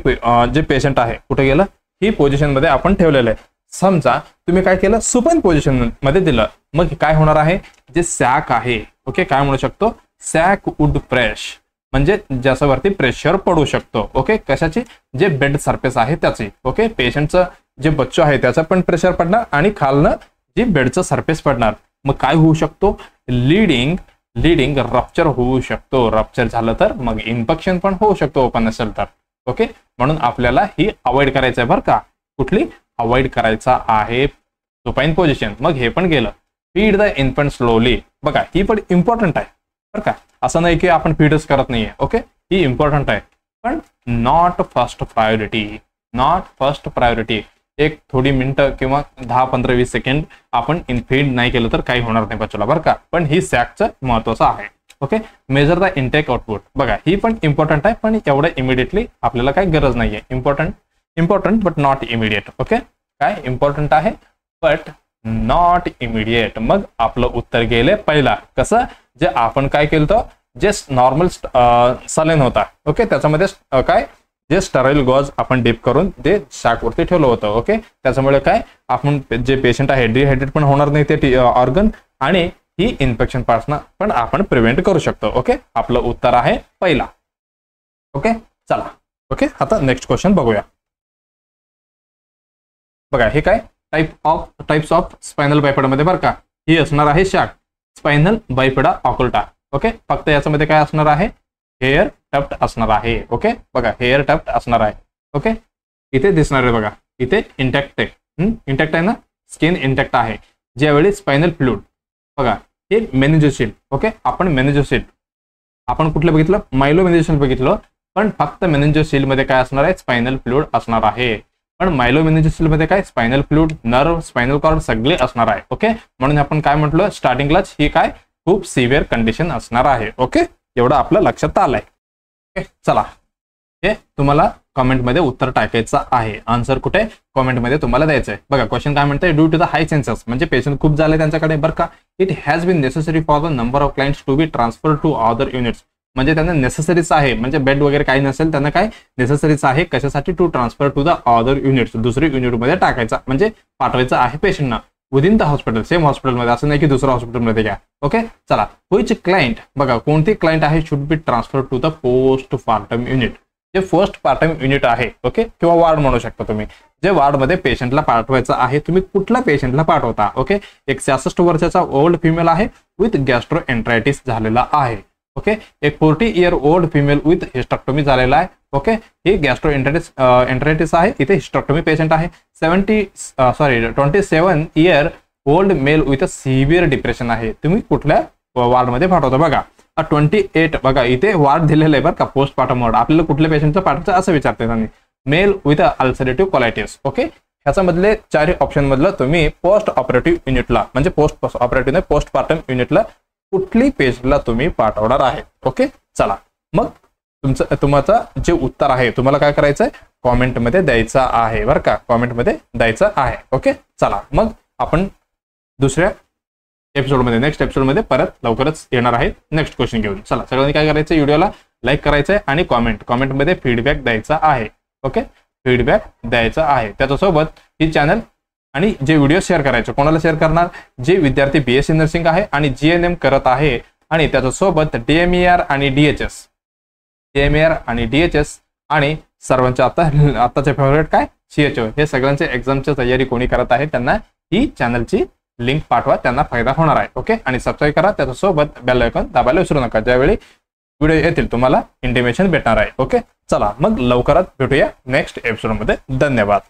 जे पेशंट आहे कुठे गेलं? ही पोझिशन मध्ये आपण ठेवलेलं आहे. समजा तुम्ही काय केलं? सुपाइन पोझिशन मध्ये दिलं, मग काय होणार आहे? जे सॅक आहे, ओके काय म्हणू शकतो? सॅक वुड प्रेश, म्हणजे ज्याच्यावरती प्रेशर पडू शकतो. ओके, कशाची? जे बेड सरफेस आहे त्याची. ओके, पेशंटचं जे बच्चू आहे त्याचा पण प्रेशर पडणार आणि खालनं जी बेडचं सरफेस पडणार. मग काय होऊ शकतो, लिडिंग रप्चर होऊ शकतो. रप्चर झालं तर मग इन्फेक्शन पण होऊ शकतो ओपन नसेल तर. ओके, म्हणून आपल्याला ही अवॉइड करायचं आहे बरं का. कुठली अवॉइड करायचा आहे, सुपाइन पोझिशन. मग हे पण गेलं. फीड द इन्फंट स्लोली, बघा ही पण इम्पॉर्टंट आहे बरं का. असं नाही की आपण फीडच करत नाहीये. ओके, ही इम्पॉर्टंट आहे पण नॉट फर्स्ट प्रायोरिटी. एक थोडी मिनिटं किंवा 10, 15, 20 सेकंड आपण फीड नाही केलं तर काही होणार नाही बच्चोला बरं का. पण ही सॅकचं महत्वाचं आहे. Okay, measure the intake output, बघा ही पण इम्पॉर्टंट आहे पण एवढं इमिडिएटली आपल्याला काही गरज नाहीये. Important but not immediate. Okay, काय इम्पॉर्टंट आहे बट नॉट इमिडिएट. मग आपलं उत्तर गेले पहिला. कसं, जे आपण काय केलं, जे नॉर्मल सलाइन होता. ओके, त्याच्यामध्ये काय जे स्टराईल गॉज आपण डीप करून ते सॅकवरती ठेवलं होतं. ओके, त्याच्यामुळे काय आपण जे पेशंट आहे डिहायड्रेट पण होणार नाही ते ऑर्गन, आणि ही इन्फेक्शन पासून पण आपण प्रिव्हेंट करू शकतो. ओके, आपलं उत्तर आहे पहिला. ओके, चला. ओके, आता नेक्स्ट क्वेश्चन बघूया. बघा हे काय टाइप्स ऑफ स्पायनल बायपेडा मध्ये बरं का. ही असणार आहे शाक स्पायनल बायपेडा ऑक्युल्टा. ओके, फक्त याच्यामध्ये काय असणार आहे, हेअर टफ्ट असणार आहे. ओके, बघा हेअर टफ्ट असणार आहे. ओके, इथे दिसणार आहे बघा, इथे इंटॅक्ट आहे ना, स्किन इंटॅक्ट आहे. ज्यावेळी स्पायनल फ्लूइड, बघा हे मेनिंजोसील. ओके, आपण कुठलं बघितलं, मायलोमेनिंजोसील बघितलं, पण फक्त मेनिंजोसील मध्ये काय असणार आहे, स्पायनल फ्लूइड असणार आहे. पण मायलोमेनिंजोसील मध्ये काय, spinal fluid, nerve, spinal cord सगळे असणार आहे. ओके, म्हणून आपण काय म्हटलं स्टार्टिंगलाच, ही काय खूप सिव्हिअर कंडिशन असणार आहे. ओके, एवढं आपलं लक्षात आलंय. ओके, चला हे तुम्हाला कमेंटमध्ये उत्तर टाकायचं आहे. आन्सर कुठे, कमेंटमध्ये तुम्हाला द्यायचं आहे. बघा क्वेश्चन काय म्हणतंय, due to the high census, म्हणजे पेशंट खूप झाले त्यांच्याकडे बरं का. It has been necessary for the number of clients to be transfer to other units, म्हणजे त्यांना नेसेसरीच आहे, म्हणजे बेड वगैरे काही नसेल त्यांना काय नेसेसरीच आहे, कशासाठी, to transfer to the other units, दुसरी युनिटमध्ये टाकायचा म्हणजे पाठवायचं आहे पेशंटना विदिन द हॉस्पिटल, सेम हॉस्पिटलमध्ये, असं नाही की दुसऱ्या हॉस्पिटलमध्ये घ्या. ओके, चला. व्हिच क्लायंट, बघा कोणती क्लायंट आहे, should be transfer to the postpartum unit, जे पोस्ट पार्टम युनिट आहे. ओके, किंवा वार्ड म्हणू शकता तुम्ही, जे वार्डमध्ये पेशंटला पाठवायचं आहे. तुम्ही कुठल्या पेशंटला पाठवता. ओके, एक 66 वर्षाचा ओल्ड फिमेल आहे विथ गॅस्ट्रोएंट्रायटिस झालेला आहे. ओके, एक 40 year old female with hysterectomy झालेला आहे. ओके, ही गॅस्ट्रोएंट्रायटिस आहे, इथे हिस्टेक्टोमी पेशंट आहे. 27 year old mail with severe depression आहे. तुम्ही कुठल्या वार्डमध्ये पाठवता. बघा 28, बघा इथे वार्ड दिलेलं आहे बरं का, पोस्टपार्टम वॉर्ड. आपल्याला कुठल्या पेशंटचं पाठवायचं असं विचारते त्यांनी. Male with ulcerative colitis. Okay, ह्याच्यामधले 4 ऑप्शन मधलं तुम्ही पोस्ट ऑपरेटिव्ह युनिटला, म्हणजे पोस्ट ऑपरेटिव्ह पोस्टपार्टम युनिटला कुठली पेशंटला तुम्ही पाठवणार आहे. ओके, चला. मग तुमचं जे उत्तर आहे तुम्हाला काय करायचं आहे, कॉमेंटमध्ये द्यायचं आहे बरं का, कॉमेंटमध्ये द्यायचं आहे. ओके, चला. मग आपण दुसऱ्या एपिसोडमध्ये, नेक्स्ट एपिसोडमध्ये परत लवकरच येणार आहे नेक्स्ट क्वेश्चन घेऊन. चला, सगळ्यांनी काय करायचं, व्हिडिओला लाईक करायचं आहे आणि कॉमेंटमध्ये फीडबॅक द्यायचा आहे. ओके, फीडबॅक द्यायचा आहे. त्याच्यासोबत ही चॅनल आणि जे व्हिडिओ शेअर करायचे, कोणाला शेअर करणार, जे विद्यार्थी BSc नर्सिंग आहे आणि GNM करत आहे, आणि त्याच्यासोबत DMER आणि DHS आणि सर्वांच्या आताचे फेवरेट काय, CHO, हे सगळ्यांचे एक्झामची तयारी कोणी करत आहे त्यांना ही चॅनलची लिंक पाठवा, त्यांना फायदा होणार आहे. ओके, आणि सबस्क्राईब करा. त्याच्यासोबत बेल आयकॉन दाबायला विसरू नका, ज्यावेळी व्हिडिओ येतील तुम्हाला इंटिमेशन भेटणार आहे. ओके, चला मग लवकरात भेटूया नेक्स्ट एपिसोडमध्ये. धन्यवाद.